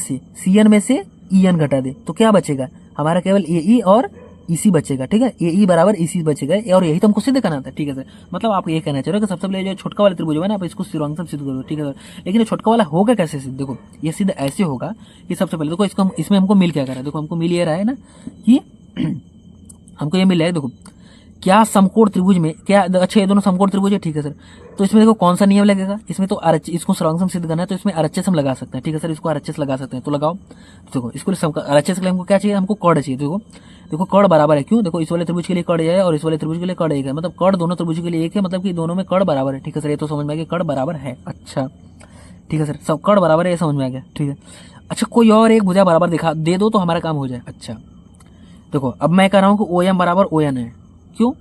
से En घटा दें, तो क्या बचेगा हमारा, केवल Ae और EC बचेगा, ठीक है, Ae बराबर EC बचेगा, और यही तो हमको सिद्ध करना था, ठीक है सर। मतलब आप ये कहना चाह रहे हो कि सबसे पहले जो छोटका वाला त्रिभुज है ना, आप इसको स्थिरांक सिद्ध करो, ठीक है सर। लेकिन छोटका वाला होगा कैसे सिद्ध, देखो ये सिद्ध ऐसे होगा कि सबसे पहले देखो इसमें हमको मिल क्या कर रहा है, देखो हमको मिल ये रहा है ना कि हमको ये मिल रहा है, देखो क्या समकोण त्रिभुज में क्या, अच्छा ये दोनों समकोण त्रिभुज है, ठीक है सर। तो इसमें देखो कौन सा नियम लगेगा, इसमें तो इसको स्थिरांक सिद्ध करना है तो इसमें RHS हम लगा सकते हैं, ठीक है सर, इसको RHS लगा सकते हैं, तो लगाओ। देखो इसको RHS के लिए हमको क्या चाहिए, हमको कर्ण चाहिए, देखो कर्ण बराबर है, क्यों, देखो इस वाले त्रिभुज के लिए कर्ण है और इस वाले त्रिभुज के लिए कर्ण एक है, मतलब कर्ण दोनों त्रिभुज के लिए एक है, मतलब कि दोनों में कर्ण बराबर है, ठीक है सर। ये तो समझ में आ गया, कर्ण बराबर है। अच्छा, ठीक है सर, सब कर्ण बराबर है, ये समझ में आ गया, ठीक है। अच्छा, कोई और एक भुजा बराबर दिखा दे दो तो हमारा काम हो जाए। अच्छा, देखो अब मैं कह रहा हूँ कि OM बराबर ON है, क्यों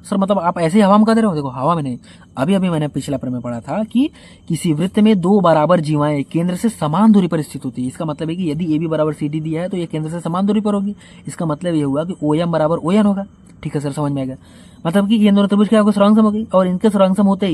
सर, मतलब आप ऐसे ही हवा में कह दे रहे हो, देखो हवा में नहीं, अभी अभी मैंने पिछला प्रमेय पढ़ा था कि किसी वृत्त में दो बराबर जीवाएं केंद्र से समान दूरी पर स्थित होती है। इसका मतलब है कि यदि AB बराबर CD दिया है तो ये केंद्र से समान दूरी पर होगी, इसका मतलब ये हुआ कि OM बराबर ON होगा, ठीक है सर, समझ में आ गया। मतलब कि ये दोनों त्रिभुज क्या होगा, स्थिरांक सम हो गई, और इनके स्थिरांक सम होते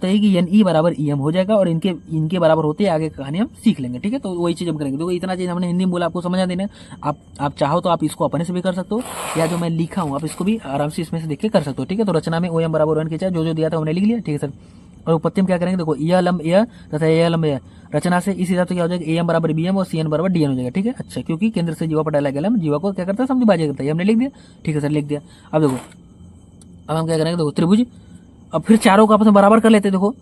ही कि Ne बराबर Em हो जाएगा, और इनके बराबर होते ही आगे कहानी हम सीख लेंगे, ठीक है। तो वही चीज हम करेंगे, तो इतना चीज हमने हिंदी में बोला, आपको समझा देना। आप चाहो तो आप इसको अपने से भी कर सकते हो, या जो मैं लिखा हूँ आप इसको भी आराम से इसमें से देख के कर सकते हो, ठीक है। तो रचना में OM बराबर ON खींचा, जो दिया था हमने लिख लिया, ठीक है सर। और उपपत्ति में क्या करेंगे, देखो यह लंब यह तथा यह लंब यह, रचना से इस हिसाब से क्या हो जाएगा, AM बराबर BM और CN बराबर DN हो जाएगा, ठीक है। अच्छा, क्योंकि केंद्र से जीवा पर डाला गया जीवा को क्या करता है, समझ करता है, हमने लिख दिया, ठीक है सर, लिख दिया। अब देखो, अब हम क्या करेंगे, देखो त्रिभुज, अब फिर चारों को आपस में बराबर कर लेते, देखो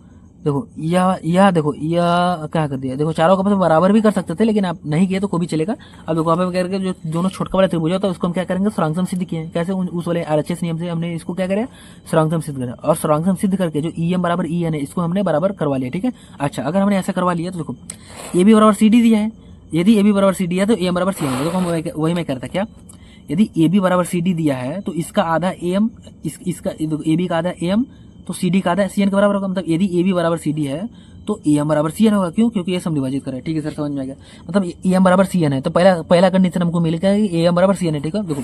यह देखो यह क्या कर दिया, देखो चारों को आपस में बराबर भी कर सकते थे, लेकिन आप नहीं किए तो कोई भी चलेगा। अब देखो आप करके जो दोनों छोटका वाला त्रिभुज होता है उसको हम क्या करेंगे, स्थिरांक सम सिद्ध किए, कैसे, उस वाले RHS नियम से हमने इसको क्या करें, स्थिरांक सम सिद्ध करा, और स्थिरांक सम सिद्ध करके जो EM बराबर EN है इसको हमने बराबर करवा लिया, ठीक है। अच्छा, अगर हमने ऐसा करवा लिया तो देखो AB बराबर CD दिया है, यदि AB बराबर CD है तो AM बराबर CN है, देखो हम वही मैं करता क्या, यदि AB बराबर CD दिया है तो इसका आधा AM, इसका AB का आधा AM, तो CD का आधा CN के बराबर होगा, मतलब यदि AB बराबर CD है तो AM बराबर CN होगा, क्यों, क्योंकि ये समविभाजित करे, ठीक है सर, समझ में आ गया। मतलब AM बराबर CN है तो पहला कंडीशन हमको मिल गया कि AM बराबर CN है, ठीक है। देखो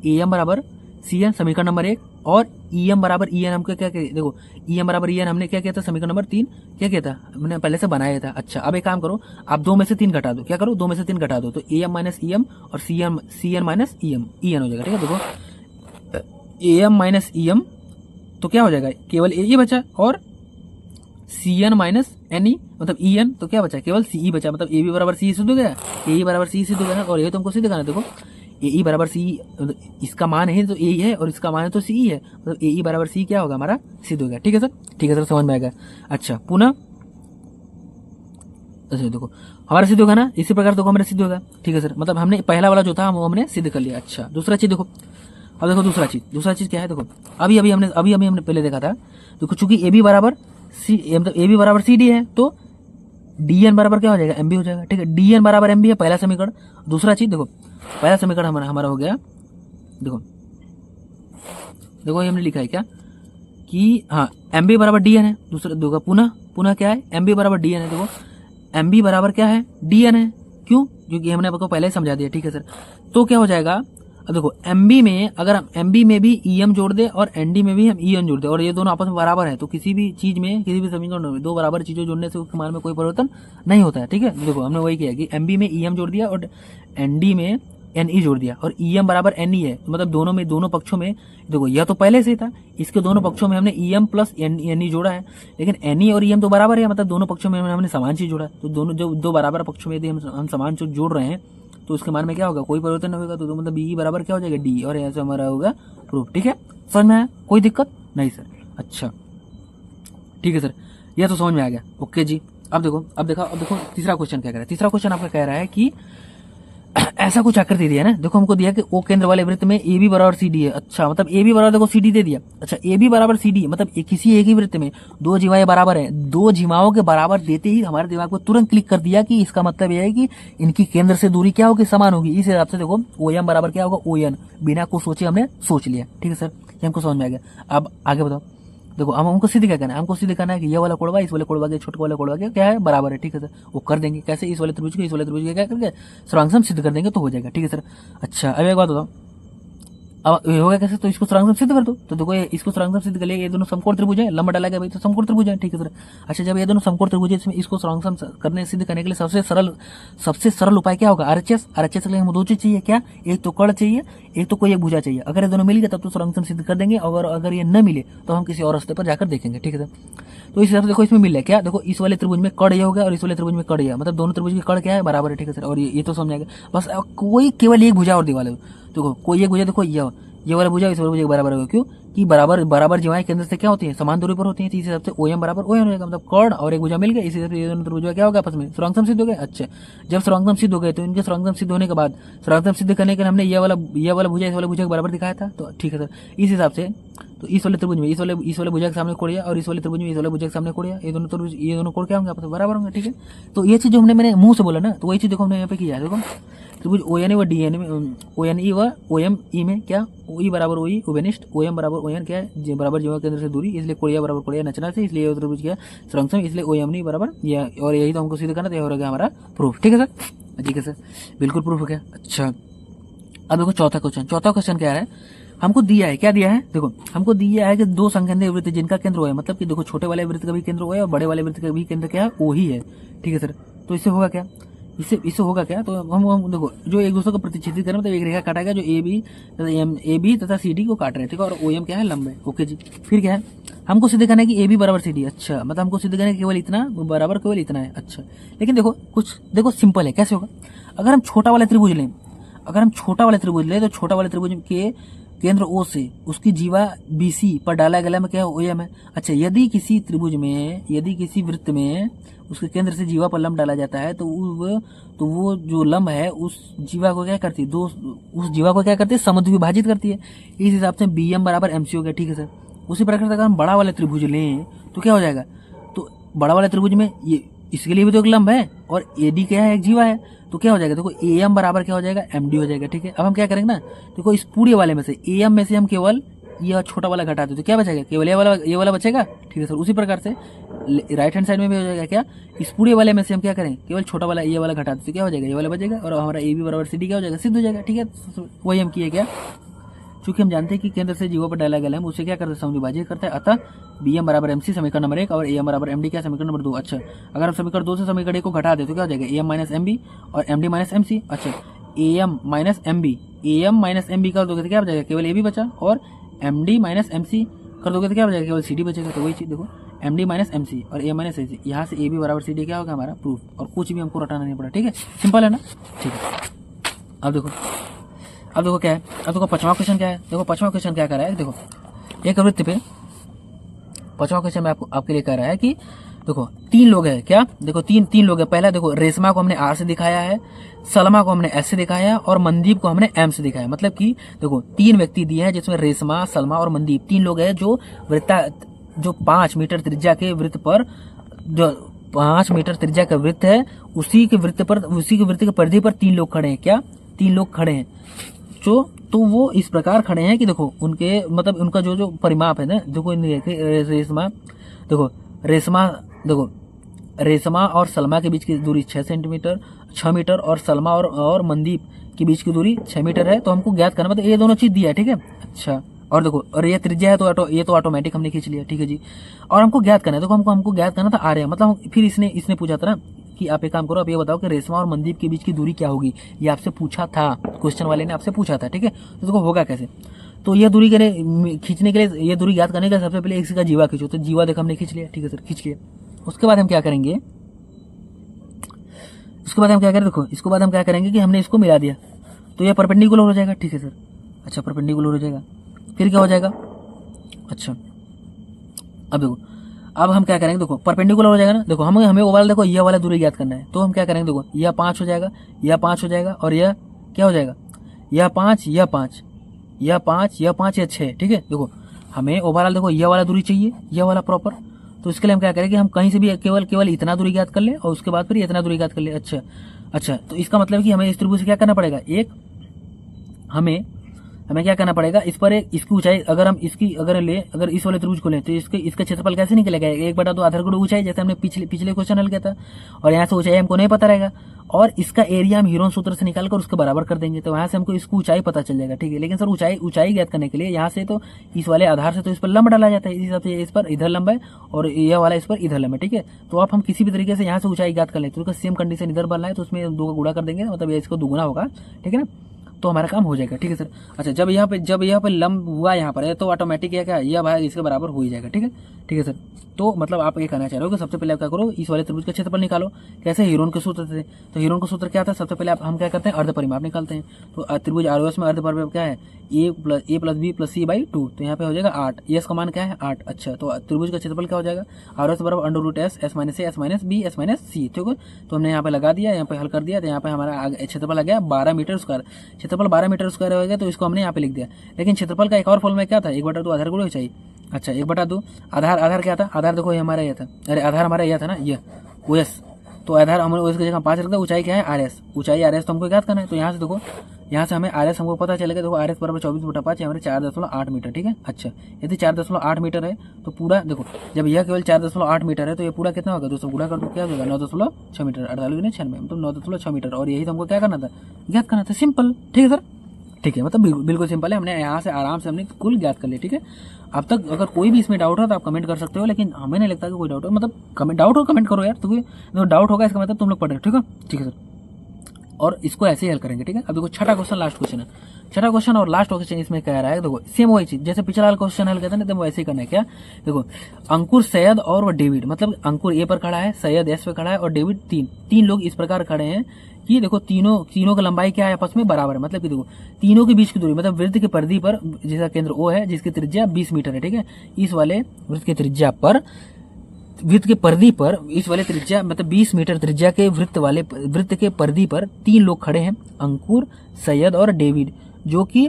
AM बराबर CN समीकरण नंबर 1 और EM बराबर EN हमको क्या किया, देखो EM बराबर EN हमने क्या किया था, समीकरण नंबर 3 क्या किया था, हमने पहले से बनाया था। अच्छा, अब एक काम करो, आप 2 में से 3 घटा दो, क्या करो, 2 में से 3 घटा दो, तो AM माइनस EM और CN माइनस EN हो जाएगा, ठीक है। देखो AM माइनस EM तो क्या हो जाएगा, केवल AE बचा, और CN माइनस NE मतलब EN तो क्या बचा, केवल CE बचा, मतलब AB बराबर CE सिद्ध हो गया, AE बराबर CE सिद्ध हो गया, और ये तुमको सिद्ध करना है। देखो AE बराबर CE, इसका मान है तो AE है और इसका मान है तो CE है, मतलब AE बराबर CE क्या होगा, हमारा सिद्ध हो गया, ठीक है सर, ठीक है सर, समझ में आ गया। अच्छा, पुनः देखो हमारा सिद्ध होगा ना, इसी प्रकार देखो हमारा सिद्ध होगा, ठीक है सर। मतलब हमने पहला वाला जो था वो हमने सिद्ध कर लिया। अच्छा, दूसरा चीज देखो, अब देखो दूसरा चीज क्या है, देखो अभी अभी हमने पहले देखा था, देखो चूंकि AB बराबर मतलब AB बराबर CD है तो DN बराबर क्या हो जाएगा, MB हो जाएगा, ठीक है। DN बराबर MB है पहला समीकरण। दूसरा चीज देखो, पहला समीकरण हमारा हो गया, देखो ये हमने लिखा है क्या कि हाँ MB बराबर DN है, दूसरा देखो पुनः क्या है, MB बराबर DN है, देखो MB बराबर क्या है, DN है, क्यों, क्योंकि हमने आपको पहले ही समझा दिया, ठीक है सर। तो क्या हो जाएगा, अब देखो MB में अगर हम MB में भी EM जोड़ दे और ND में भी हम EN जोड़ दे और ये दोनों आपस में बराबर है, तो किसी भी चीज में, किसी भी समीकरण में दो बराबर चीजें जोड़ने से उसके मान में कोई परिवर्तन नहीं होता है, ठीक है। देखो हमने वही किया कि MB में EM जोड़ दिया और ND में एन ई जोड़ दिया, और ई एम बराबर एन ई है, तो मतलब दोनों पक्षों में देखो यह तो पहले से था, इसके दोनों पक्षों में हमने E M plus N E जोड़ा है, लेकिन एन ई और ई एम तो बराबर है, मतलब दोनों पक्षों में हमने समान चीज जोड़ा है। तो दोनों जो दो बराबर पक्षों में यदि हम समान चीज जोड़ रहे हैं तो उसके मान में क्या होगा, कोई परिवर्तन नहीं होगा, तो मतलब बी बराबर क्या हो जाएगा, डी, और ऐसे हमारा होगा प्रूफ। ठीक है, समझ में आया, कोई दिक्कत नहीं सर। अच्छा ठीक है सर, यह तो समझ में आ गया। ओके जी, अब देखो तीसरा क्वेश्चन क्या कह रहा है। तीसरा क्वेश्चन आपका कह रहा है कि ऐसा कुछ आकृति दिया है ना, देखो हमको दिया कि ओ केंद्र वाले वृत्त में ए बी बराबर सी डी है। अच्छा, मतलब ए बी बराबर देखो सी डी दे दिया। अच्छा, ए बी बराबर सी डी मतलब किसी एक ही वृत्त में दो जीवाएं बराबर है, दो जीवाओं के बराबर देते ही हमारे दिमाग को तुरंत क्लिक कर दिया कि इसका मतलब यह है कि इनकी केंद्र से दूरी क्या होगी, समान होगी। इस हिसाब से देखो ओ एम बराबर क्या होगा, ओ एन, बिना कुछ सोचे हमने सोच लिया। ठीक है सर, ये हमको समझ में आ गया। अब आगे बताओ, देखो अब हमको सीधे क्या करना है, हमको सीधे करना है कि ये वाला कोड़वा इस वाले कोड़वा के छोटे वाले कोड़वा के क्या है, बराबर है। ठीक है सर, वो कर देंगे कैसे, इस वाले त्रिभुज को इस वाले त्रिभुज के क्या करके सर्वांग सिद्ध कर देंगे तो हो जाएगा। ठीक है सर। अच्छा, अब एक बात बताओ, अब ये होगा कैसे, तो इसको सर्वांग सिद्ध कर दो। तो देखो इसको सर्वांग सिद्ध कर लिया, ये दोनों समकोण त्रिभुज है, लंबा डाला गया भाई तो समकोण त्रिभुज है। ठीक है सर। अच्छा, जब ये दोनों समकोण त्रिभुज है, इसमें इसको सर्वांग करने सिद्ध करने के लिए सबसे सरल उपाय क्या होगा, आरएचएस। आरएचएस के लिए हमें दो चीज चाहिए, क्या, एक तो कर्ण चाहिए, एक तो कोई एक भुजा चाहिए। अगर ये दोनों मिल गए तब तो सर्वांग सिद्ध कर देंगे, और अगर ये न मिले तो हम किसी और रास्ते पर जाकर देखेंगे। ठीक है सर। तो इस हिसाब से देखो इसमें मिल रहा है क्या, देखो इस वाले त्रिभुज में कर्ण ये हो गया और इस वाले त्रिभुज में कर्ण ये, मतलब दोनों त्रिभुज की कर्ण क्या है, बराबर है। ठीक है सर, और ये तो समझ आएगा। बस कोई केवल एक भुजा और दीवार है, देखो कोई एक भुजा, देखो ये वाला भुजा इस वाले भुजा बराबर होगा, क्यों कि बराबर जीवाएं केंद्र से क्या होती हैं, समान दूरी पर होती हैं। इस हिसाब से ओ एम बराबर ओ एन होगा, मतलब कर्ण और एक भुजा मिल गए, इस हिसाब से ये दोनों त्रिभुज क्या होगा, आपस में सर्वांग सिद्ध हो गए। अच्छा, जब सर्वांग सिद्ध हो गए तो इनके सर्वांग सिद्ध होने के बाद सर्वांग सिद्ध करने के लिए हमने ये वाला भुजा इस वाले भुजा के बराबर दिखाया था। तो ठीक है सर, इस हिसाब से तो इस वाले त्रिभुज में इस वाले भुजा के सामने कोड़िया, और इस वाले त्रिभुज में इस वाले भुजा के सामने कोड़िया, ये दोनों त्रिभुज ये दोनों कोण क्या होंगे, आपस में बराबर होंगे। ठीक है, तो ये चीज जो मैंने मुंह से बोला ना, तो वही चीज देखो हमने यहाँ पे किया है। देखो त्रिभुज ओ एन ई व डी एन में, ओ एन ई व ओ एम ई में क्या, ओ ई बराबर ओ ई ओबेनिस्ट, ओ एम बराबर ओ एन क्या है, बराबर जीवा केंद्र से दूरी, इसलिए कोड़िया बराबर कोड़िया नचना से, इसलिए ये त्रिभुज क्या सर्वांग, इसलिए ओ एम नहीं बराबर यह, और यही तो हमको सिद्ध करना, तो हो गया हमारा प्रूफ। ठीक है सर, ठीक है सर, बिल्कुल प्रूफ हो गया। अच्छा, अब देखो चौथा क्वेश्चन क्या है, हमको दिया है, क्या दिया है, देखो हमको दिया है कि दो संकेंद्रिय वृत्त जिनका केंद्र ओ है, मतलब कि देखो छोटे वाले वृत्त का भी केंद्र ओ है और बड़े वाले वृत्त का भी केंद्र क्या है, ओ ही है। ठीक है सर, तो इससे होगा क्या, इससे होगा क्या, तो हम देखो जो एक दूसरे को प्रतिच्छेदित करें, मतलब एक रेखा काटा गया जो ए बी तथा सी डी को काट रहे हैं। ठीक है, और ओ एम क्या है, लंब है। ओके जी, फिर क्या है, हमको सिद्ध करना है कि ए बी बराबर सी डी। अच्छा, मतलब हमको सिद्ध करना है केवल इतना बराबर केवल इतना है। अच्छा, लेकिन देखो सिंपल है, कैसे होगा, अगर हम छोटा वाला त्रिभुज लें, तो छोटा वाले त्रिभुज के केंद्र ओ से उसकी जीवा BC पर डाला गया में क्या है, OM है। अच्छा, यदि किसी वृत्त में उसके केंद्र से जीवा पर लंब डाला जाता है तो वो जो लंब है उस जीवा को क्या करती है, समद्विभाजित करती है। इस हिसाब से BM बराबर MC हो गया। ठीक है सर, उसी प्रकार से अगर हम बड़ा वाला त्रिभुज लें तो क्या हो जाएगा, तो बड़ा वाले त्रिभुज में ये इसके लिए भी तो एक लंब है और AD क्या है, एक जीवा है, तो क्या हो जाएगा, देखो AM बराबर क्या हो जाएगा, MD हो जाएगा। ठीक है, अब हम क्या करेंगे ना, देखो इस पूरे वाले में से AM में से हम केवल यह छोटा वाला घटा दे तो क्या बचेगा, केवल ये वाला बचेगा। ठीक है सर, उसी प्रकार से राइट हैंड साइड में भी हो जाएगा क्या, इस पूरे वाले में से हम क्या करें, केवल छोटा वाला ये वाला घटा दे तो क्या हो जाएगा, ये वाला बचेगा, और हमारा AB बराबर CD क्या हो जाएगा, सिद्ध हो जाएगा। ठीक है, वही हम किए क्या, चूंकि हम जानते हैं कि केंद्र से जीवा पर डाला गया हम उसे क्या करते हैं, समद्विभाजित करते हैं। अतः BM बराबर MC समीकरण नंबर 1 और AM बराबर MD क्या समीकरण नंबर 2। अच्छा, अगर हम समीकरण 2 से समीकरण 1 को घटा दे तो क्या हो जाएगा, AM माइनस MB और MD माइनस MC। अच्छा, AM माइनस MB कर दोगे तो क्या बचेगा, केवल AB बचा, और MD माइनस MC कर दोगे तो क्या बचेगा, केवल CD बचेगा। तो वही चीज देखो, MD माइनस MC और AM माइनस MC, यहाँ से AB बराबर CD क्या होगा हमारा प्रूफ, और कुछ भी हमको रटाना नहीं पड़ा। ठीक है, सिंपल है ना। ठीक है, अब देखो क्या है, अब देखो पांचवा क्वेश्चन क्या है, देखो पांचवा क्वेश्चन क्या कर रहा है, देखो एक वृत्त पे पांचवा क्वेश्चन में आपके लिए कह रहा है कि देखो 3 लोग हैं, क्या देखो तीन लोग हैं। पहला देखो रेशमा को हमने R से दिखाया है, सलमा को हमने S से दिखाया है और मनदीप को हमने M से दिखाया है। मतलब कि देखो 3 व्यक्ति दिए हैं जिसमें रेशमा, सलमा और मनदीप 3 लोग हैं जो 5 मीटर त्रिज्या के वृत्त पर, जो 5 मीटर त्रिज्या का वृत्त है उसी के वृत्त की परिधि पर 3 लोग खड़े हैं। क्या, 3 लोग खड़े हैं तो वो इस प्रकार खड़े हैं कि देखो उनके मतलब उनका जो परिमाप है ना, देखो रेशमा और सलमा के बीच की दूरी 6 मीटर और सलमा और मनदीप के बीच की दूरी 6 मीटर है। तो हमको ज्ञात करना, मतलब ये दोनों चीज दिया है। ठीक है, अच्छा, और देखो और ये त्रिज्या है तो ये तो ऑटोमेटिक हमने खींच लिया। ठीक है जी, और हमको ज्ञात करना है, देखो हमको ज्ञात करना था आर्य, मतलब फिर इसने पूछा था ना कि आप एक काम करो, आप ये बताओ कि रेशमा और मनदीप के बीच की दूरी क्या होगी। ये आपसे पूछा था, क्वेश्चन वाले ने आपसे पूछा था, ठीक है। तो देखो होगा कैसे, तो ये दूरी खींचने के लिए, ये दूरी याद करने के लिए सबसे पहले इसका जीवा खींचो। तो जीवा देखो हमने खींच लिया, ठीक है सर, खींच लिया। उसके बाद हम क्या करेंगे, उसके बाद हम क्या करें, देखो इसके बाद हम क्या करेंगे कि हमने इसको मिला दिया, तो ये परपेंडिकुलर हो जाएगा, ठीक है सर। अच्छा, परपेंडिकुलर हो जाएगा, फिर क्या हो जाएगा, अच्छा अब देखो, अब हम क्या करेंगे, देखो परपेंडिकुलर हो जाएगा ना, देखो हमें वो वाला, देखो ये वाला दूरी ज्ञात करना है। तो हम क्या करेंगे, देखो यह 5 हो जाएगा, यह 5 हो जाएगा, और यह क्या हो जाएगा, यह 5, यह 5, यह 5, यह 5, यह 6, ठीक है। देखो हमें ओवरऑल देखो यह वाला दूरी चाहिए, यह वाला प्रॉपर। तो इसके लिए हम क्या करेंगे, हम कहीं से भी केवल इतना दूरी ज्ञात कर ले, और उसके बाद फिर इतना दूरी ज्ञात कर ले। अच्छा, तो इसका मतलब कि हमें इस त्रिभुज से क्या करना पड़ेगा, एक हमें क्या करना पड़ेगा, इस पर इसकी ऊंचाई, अगर हम इसकी अगर इस वाले त्रिभुज को लें तो इसका क्षेत्रफल कैसे निकलेगा, 1/2 आधार गुणा ऊंचाई, जैसे हमने पिछले क्वेश्चन हल किया था। और यहाँ से ऊंचाई हमको नहीं पता रहेगा, और इसका एरिया हम हीरोन सूत्र से निकालकर उसके बराबर कर देंगे, तो वहां से हमको इसकी ऊंचाई पता चल जाएगा, ठीक है। लेकिन सर ऊंचाई ज्ञात करने के लिए यहाँ से तो इस वाले आधार से तो इस पर लंब डाला जाता है, इस हिसाब से इस पर इधर लंब है और यह वाला इस पर इधर लंब है, ठीक है। तो आप हम किसी भी तरीके से यहाँ से ऊंचाई ज्ञात कर लें, तो सेम कंडीशन इधर बनना है, तो उसमें 2 का गुणा कर देंगे, मतलब ये इसको दुगुना होगा, ठीक है ना, तो हमारा काम हो जाएगा, ठीक है सर। अच्छा, जब यहाँ पे लंब हुआ यहाँ पर है, तो ऑटोमेटिक है क्या, यह भाग इसके बराबर हो ही जाएगा, ठीक है सर। तो मतलब आप ये कहना चाह रहे हो कि सबसे पहले आप क्या करो, इस वाले त्रिभुज का क्षेत्रफल निकालो, कैसे, हीरोन के सूत्र से। तो हीरोन का सूत्र क्या था, सबसे पहले हम क्या करते हैं, अर्ध परिमाप निकालते हैं। तो त्रिभुज आरओएस में अर्ध परिमाप क्या है, a + b + c/2, तो यहाँ पे हो जाएगा 8, एस का मान क्या है 8। अच्छा, तो त्रिभुज का क्षेत्रफल क्या हो जाएगा, आरओएस बराबर √s, s - a, s - b, s - c, ठीक है। तो हमने यहाँ पे लगा दिया, यहाँ पे हल कर दिया, तो यहाँ पे हमारा क्षेत्रफल आ गया 12 मीटर स्क्वायर। क्षेत्रफल 12 मीटर स्क्वायर हो गया, तो इसको हमने यहाँ पे लिख दिया। लेकिन क्षेत्रफल का एक और फॉर्मूला क्या था, 1/2 आधार गुणा ऊंचाई। अच्छा, 1/2 आधार क्या था, आधार देखो ये हमारा यह था, अरे आधार हमारा यह था ना, ये OS, तो आधार हमने OS की जगह 5 रखता है। ऊंचाई क्या है, RS, ऊंचाई RS तो हमको याद करना है। तो यहाँ से देखो, यहाँ से हमें RS हमको पता चलेगा, देखो RS बराबर 24/5, हमारे 4.8 मीटर, ठीक है। अच्छा, यदि 4.8 मीटर है तो पूरा देखो, जब यह केवल 4.8 मीटर है तो ये पूरा कितना होगा, 200 गुणा कर दो, क्या होगा 9.6 मीटर, 48×96, मतलब 9.6 मीटर। और यही तो हमको क्या करना था, ज्ञात करना था, सिंपल, ठीक है सर, ठीक है। मतलब बिल्कुल सिंपल है, हमने यहाँ से आराम से हमने कुल ज्ञात कर लिया, ठीक है। अब तक अगर कोई भी इसमें डाउट हो तो आप कमेंट कर सकते हो, लेकिन हमें नहीं लगता कि कोई डाउट हो, मतलब डाउट हो कमेंट करो यार, तो डाउट होगा इसका मतलब तुम लोग पढ़ रहे हो, ठीक है, ठीक है सर। और इसको ऐसे ही हल करेंगे, ठीक है। अब देखो छठा क्वेश्चन, लास्ट क्वेश्चन है, छठा क्वेश्चन और लास्ट क्वेश्चन इसमें कह रहा है, देखो सेम वही चीज जैसे पिछला वाला क्वेश्चन हल करते हैं ना, तो वैसे ही करना है। क्या, देखो अंकुर, सैयद और डेविड, मतलब अंकुर ए पर खड़ा है, सैयद एस पे खड़ा है, और डेविड तीन लोग इस प्रकार खड़े हैं कि देखो तीनों का लंबाई क्या है, आपस में बराबर है। मतलब कि देखो तीनों के बीच की दूरी, मतलब वृत्त की परिधि पर जिसका केंद्र O है, जिसकी त्रिज्या 20 मीटर है, ठीक है। इस वाले वृत्त की त्रिज्या पर, वृत्त के परिधि पर, इस वाले त्रिज्या मतलब 20 मीटर त्रिज्या के वृत्त के परिधि पर 3 लोग खड़े हैं, अंकुर, सैयद और डेविड, जो कि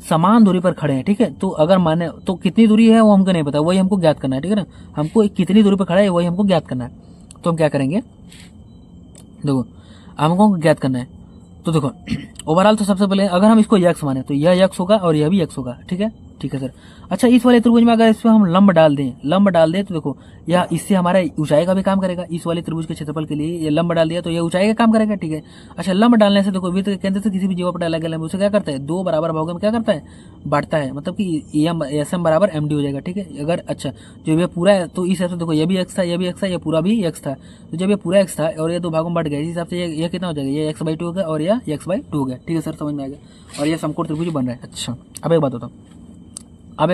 समान दूरी पर खड़े हैं, ठीक है। तो अगर माने तो कितनी दूरी है वो हमको नहीं पता, वही हमको ज्ञात करना है, ठीक है ना। हमको कितनी दूरी पर खड़ा है वही हमको ज्ञात करना है। तो हम क्या करेंगे, देखो हमको ज्ञात करना है। तो देखो ओवरऑल तो सबसे पहले अगर हम इसको यक्स माने तो यह यक्स होगा और यह भी यक्स होगा, ठीक है, ठीक है सर। अच्छा, इस वाले त्रिभुज में अगर इस पर हम लंब डाल दें तो देखो यह इससे हमारा ऊंचाई का भी काम करेगा। इस वाले त्रिभुज के क्षेत्रफल के लिए ये लंब डाल दिया तो ये ऊंचाई का काम करेगा, ठीक है। अच्छा, लंब डालने से देखो वृत्त के केंद्र से किसी भी जीवा पर डाला गया लंब उसे क्या करता है, 2 बराबर भागों में क्या करता है, बांटता है, मतलब कि SM बराबर MD हो जाएगा, ठीक है। अगर अच्छा जो ये पूरा है तो इस हिसाब से देखो ये भी एक्स था, ये भी एक्स था, ये पूरा भी एक्स था। तो जब ये पूरा एक्स था और ये 2 भागों में बढ़ गया, इस हिसाब से ये कितना हो जाएगा, ये x/2 हो गया और यह x/2 हो गया, ठीक है सर, समझ में आ गया। और ये समकोण त्रिभुज बन रहा है। अच्छा, अब एक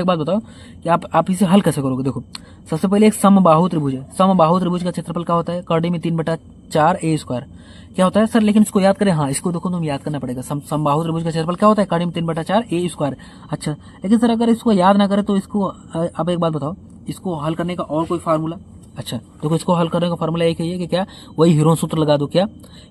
बात बताओ कि आप इसे हल कैसे करोगे। देखो सबसे पहले एक समबाहु त्रिभुज है, समबाहु त्रिभुज का क्षेत्रफल क्या होता है, कर्डी में 3/4 A² क्या होता है सर, लेकिन इसको याद करें, हाँ इसको देखो तुम याद करना पड़ेगा। समबाहु त्रिभुज का क्षेत्रफल क्या होता है, कर्डी में 3/4 A²। अच्छा, लेकिन सर अगर इसको याद ना करें तो इसको अब एक बात बताओ, इसको हल करने का और कोई फार्मूला। अच्छा, देखो इसको हल करने का फार्मूला एक ही है कि क्या, वही हीरोन सूत्र लगा दो। क्या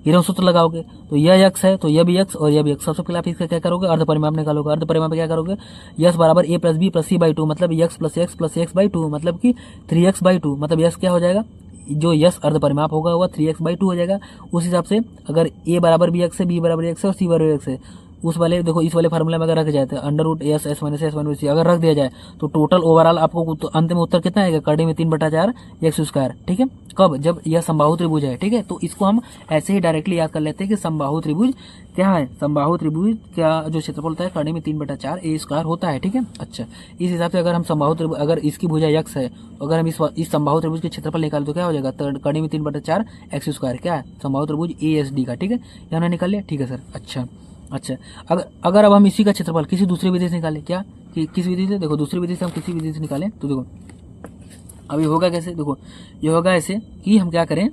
हीरोन सूत्र लगाओगे तो यह x है तो यह भी x और यह भी x। सबसे पहले आप इसका क्या करोगे, अर्ध परिमाप निकालोगे। अर्ध परिमाप क्या करोगे, यस बराबर a + b + c/2, मतलब x + x + x/2, मतलब कि 3x/2, मतलब यस क्या हो जाएगा, जो यस अर्ध परिमाप होगा वह 3x/2 हो जाएगा। उस हिसाब से अगर a बराबर भी x है, b बराबर x है और c बराबर x है उस वाले देखो इस वाले फार्मूला में अगर रख जाए तो under root S S minus S minus C अगर रख दिया जाए तो टोटल ओवरऑल आपको तो अंतिम उत्तर कितना आएगा, कड़ी में 3/4 एक्स स्क्वायर। ठीक है, कब, जब यह समबाहु त्रिभुज है। ठीक है, तो इसको हम ऐसे ही डायरेक्टली याद कर लेते हैं कि समबाहु त्रिभुज क्या है, समबाहु त्रिभुज क्या जो क्षेत्रफल होता है कड़ी में 3/4 ए स्क्वायर होता है। ठीक है, अच्छा इस हिसाब से अगर हम समबाहु त्रिभुज, अगर इसकी भुजा यक्स है, अगर हम इस समबाहु त्रिभुज के क्षेत्रफल निकाले तो क्या हो जाएगा, कड़ी में 3/4 एक्स स्क्वायर क्या है, समबाहु त्रिभुज ए एस डी का। ठीक है, ये हमने निकाल लिया। ठीक है सर, अच्छा अगर अब हम इसी का क्षेत्रफल किसी दूसरी विधि से निकालें, क्या कि किस विधि से, देखो दूसरी विधि से हम किसी विधि से निकालें तो देखो अब ये होगा कैसे, देखो ये होगा ऐसे कि हम क्या करें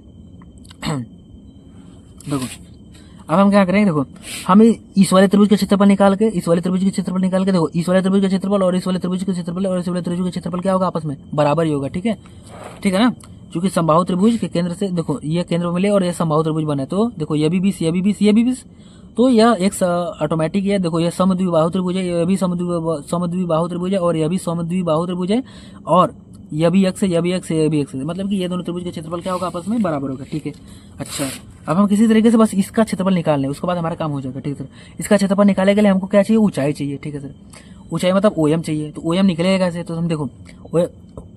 देखो अब हम क्या करें, देखो हम इस वाले त्रिभुज का क्षेत्रफल निकाल के, इस वाले त्रिभुज के क्षेत्रफल निकाल के, देखो इस वाले त्रिभुज का क्षेत्रफल और इस वाले त्रिभुज के क्षेत्रफल और इस वाले त्रिभुज का क्षेत्रफल क्या होगा, आपस में बराबर ही होगा। ठीक है, ठीक है ना, क्योंकि समबाहु त्रिभुज के केंद्र से देखो ये केंद्र मिले और ये समबाहु त्रिभुज बने, तो देखो ये भी 20 ये भी 20 ये भी 20, तो यह एक ऑटोमेटिक है। देखो यह समद्विबाहु त्रिभुज है, यह भी समद्विबाहु त्रिभुज है और यह भी समद्विबाहु त्रिभुज है और यह भी एक्स है, यह भी एक्स है, यह भी एक्स है, मतलब कि ये दोनों त्रिभुज का क्षेत्रफल क्या होगा, आपस में बराबर होगा। ठीक है, अच्छा अब हम किसी तरीके से बस इसका क्षेत्रफल निकाल लें, उसके बाद हमारा काम हो जाएगा। ठीक है सर, इसका क्षेत्रफल निकालने के लिए हमको क्या चाहिए, ऊंचाई चाहिए। ठीक है सर, ऊंचाई मतलब ओएम चाहिए, तो ओएम निकलेगा कैसे, तो हम देखो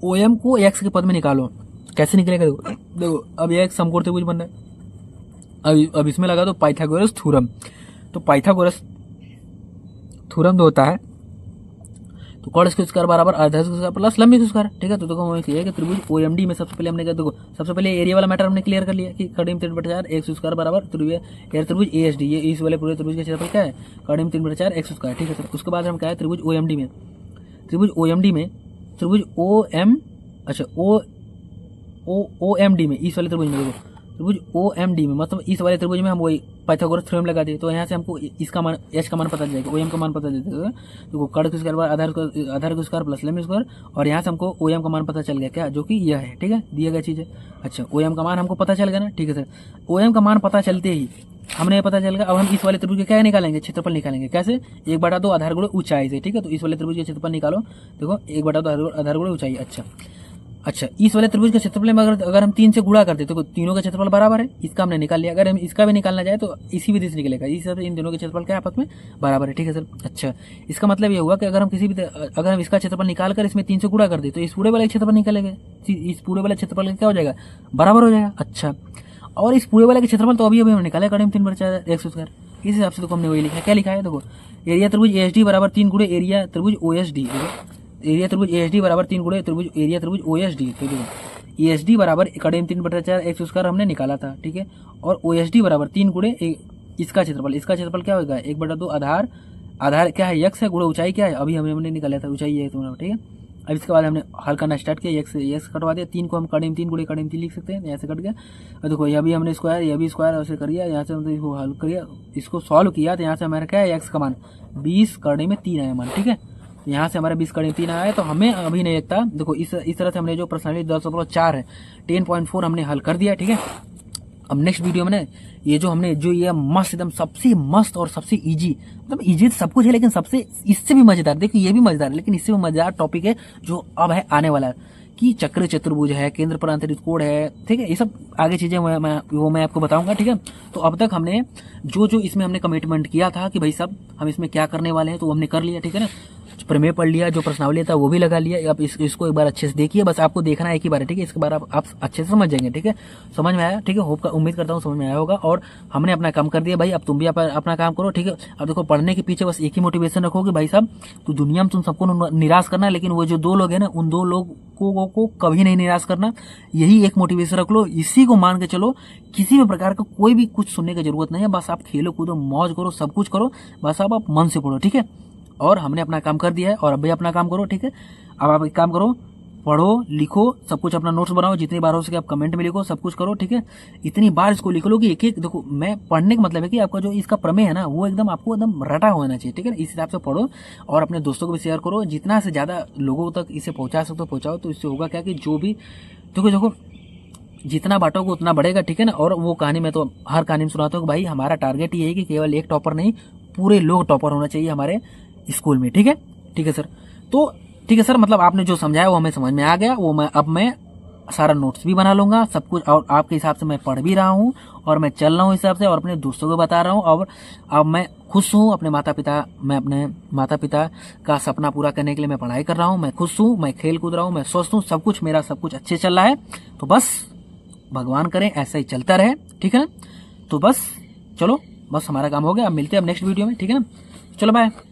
ओएम को एक्स के पद में निकालो, कैसे निकलेगा, देखो अब यह एक समकोण त्रिभुज बन रहा है, अब इसमें लगा दो पाइथागोरस थ्योरम, तो पाइथागोरस थ्योरम जो होता है तो कॉड स्क्वायर बराबर आधा स्क्वायर प्लस लंबी स्क्वायर। ठीक है, तो देखो हमें चाहिए कि त्रिभुज ओएमडी में सबसे पहले हमने क्या, देखो सबसे पहले एरिया वाला मैटर हमने क्लियर कर लिया कि कड़ी में 3/4 एक्स स्क्वायर बराबर त्रिभुज एएसडी, ये इस वाले पूरे त्रिभुज का क्षेत्रफल क्या है, कड़ी में 3/4 एक्स स्क्वायर। ठीक है सर, उसके बाद हम क्या है, त्रिभुज ओएमडी में त्रिभुज ओएम अच्छा ओएमडी में इस वाले त्रिभुज में, देखो त्रिभुज ओएमडी में मतलब इस वाले त्रिभुज में हम वही पाइथागोरस थ्योरम लगा दिए, तो यहाँ से हमको इसका मान एच का मान पता चल जाएगा, ओएम का मान पता चल जाएगा। देखो कड़ के स्क्वायर आधार के स्क्वायर प्लस लंबी स्क्वायर, और यहाँ से हमको ओएम का मान पता चल गया क्या, जो कि यह है। ठीक है, दिया गया चीज़ है। अच्छा ओएम का मान हमको पता चल गया ना। ठीक है सर, ओएम का मान पता चलते ही हमने पता चल गया, अब हम इस वाले त्रिभुज के क्या निकालेंगे, क्षेत्रफल निकालेंगे। कैसे, 1/2 आधार गुणे ऊंचाई से। ठीक है, तो इस वाले त्रिभुज के क्षेत्रफल निकालो, देखो 1/2 आधार गुणे ऊंचाई। अच्छा इस वाले त्रिभुज के क्षेत्रफल में अगर हम 3 से गुणा करते तो तीनों का क्षेत्रफल बराबर है, इसका हमने निकाल लिया। अगर हम इसका भी निकालना चाहे तो इसी विधि से निकलेगा, इस हिसाब से इन दोनों के क्षेत्रफल क्या आपस में बराबर है। ठीक है सर, अच्छा इसका मतलब ये हुआ कि अगर हम इसका क्षेत्रफल निकाल कर इसमें 3 से गुणा कर दे तो इस पूरे वाले क्षेत्रफल निकलेगा, इस पूरे वाले क्षेत्रफल क्या हो जाएगा, बराबर हो जाएगा। अच्छा और इस पूरे वाले के क्षेत्रफल तो अभी हमने निकाला कड़ी में 3/4 एक्स स्क्वायर, इस हिसाब से तो हमने वही लिखा, क्या लिखा है, देखो एरिया त्रिभुज एएसडी बराबर 3 गुणे एरिया त्रिभुज ओएसडी, एरिया त्रिभुज एएसडी बराबर 3 गुणे त्रिभुज एरिया त्रिभुज ओएसडी। तो देखो एएसडी बराबर कड़ी में 3/4 एक्स स्क्वायर हमने निकाला था। ठीक है, और ओएसडी बराबर 3 गुणे इसका क्षेत्रफल क्या होगा, 1/2 आधार क्या है, एक्स है, गुणे ऊंचाई क्या है, अभी हमने निकाला था, ऊंचाई है तुम्हारा। ठीक है, अब इसके बाद हमने हल करना स्टार्ट किया, एक्स कटवा दिया, 3 को हम कड़ी में 3 गुणे कड़ी में 3 लिख सकते हैं, यहाँ से कट गया। और देखो यह भी हमने स्क्वायर, यह भी स्क्वायर ऐसे कर दिया, यहाँ से हमने इसको हल किया, इसको सॉल्व किया तो यहाँ से हमारा क्या है, एक्स का मान 20 कड़ी में 3 आया मान। ठीक है, यहाँ से हमारा 20 कड़ी में 3 आया है, तो हमें अभी नहीं लगता। देखो इस तरह से हमने जो प्रश्नावली 10.4 है 10.4 हमने हल कर दिया। ठीक है, अब नेक्स्ट वीडियो में ये जो हमने ये मस्त एकदम सबसे मस्त और सबसे इजी, मतलब इजी सब कुछ है लेकिन सबसे इससे भी मजेदार, देखिए ये भी मजेदार है लेकिन इससे भी मजेदार टॉपिक है जो अब है आने वाला है कि चक्र चतुर्भुज है, केंद्र पर अंतरित कोण है। ठीक है, ये सब आगे चीजें मैं आपको बताऊंगा। ठीक है, तो अब तक हमने जो इसमें हमने कमिटमेंट किया था कि भाई साहब हम इसमें क्या करने वाले हैं तो हमने कर लिया। ठीक है ना, प्रमेय पढ़ लिया, जो प्रश्नावली था वो भी लगा लिया। अब इसको एक बार अच्छे से देखिए, बस आपको देखना है एक ही बार है। ठीक है, इसके बारे आप अच्छे से समझ जाएंगे। ठीक है, समझ में आया? ठीक है, उम्मीद करता हूँ समझ में आया होगा। और हमने अपना काम कर दिया भाई, अब तुम भी अपना काम करो। ठीक है, अब देखो पढ़ने के पीछे बस एक ही मोटिवेशन रखोगे भाई साहब, तो दुनिया में तुम सबको निराश करना है, लेकिन वो जो 2 लोग हैं ना उन 2 लोगों को कभी नहीं निराश करना। यही एक मोटिवेशन रख लो, इसी को मान के चलो। किसी भी प्रकार का कोई भी कुछ सुनने की जरूरत नहीं है, बस आप खेलो कूदो मौज करो, सब कुछ करो, बस आप मन से पढ़ो। ठीक है, और हमने अपना काम कर दिया है और अब भी अपना काम करो। ठीक है, अब आप एक काम करो, पढ़ो लिखो सब कुछ, अपना नोट्स बनाओ, जितनी बार हो सके आप कमेंट में लिखो, सब कुछ करो। ठीक है, इतनी बार इसको लिख लो कि एक एक देखो, मैं पढ़ने का मतलब है कि आपका जो इसका प्रमेय है ना वो एकदम आपको एकदम रटा होना चाहिए। ठीक है, इस हिसाब से पढ़ो और अपने दोस्तों को भी शेयर करो, जितना से ज्यादा लोगों तक इसे पहुंचा सकते हो पहुंचाओ। तो इससे होगा क्या कि जो भी देखो जितना बांटोगे उतना बढ़ेगा। ठीक है ना, और वो कहानी मैं तो हर कहानी में सुनाता हूँ कि भाई हमारा टारगेट ये है कि केवल एक टॉपर नहीं, पूरे लोग टॉपर होना चाहिए हमारे स्कूल में। ठीक है सर, तो ठीक है सर, मतलब आपने जो समझाया वो हमें समझ में आ गया, वो मैं सारा नोट्स भी बना लूंगा सब कुछ, और आपके हिसाब से मैं पढ़ भी रहा हूँ और मैं चल रहा हूँ हिसाब से, और अपने दोस्तों को बता रहा हूँ। और अब मैं खुश हूँ, अपने माता पिता का सपना पूरा करने के लिए मैं पढ़ाई कर रहा हूँ, मैं खुश हूँ, मैं खेल कूद रहा हूँ, मैं स्वस्थ हूँ, सब कुछ मेरा सब कुछ अच्छे चल रहा है। तो बस भगवान करें ऐसा ही चलता रहे, ठीक है ना। तो बस चलो, बस हमारा काम हो गया, अब मिलते हैं अब नेक्स्ट वीडियो में, ठीक है ना। चलो बाय।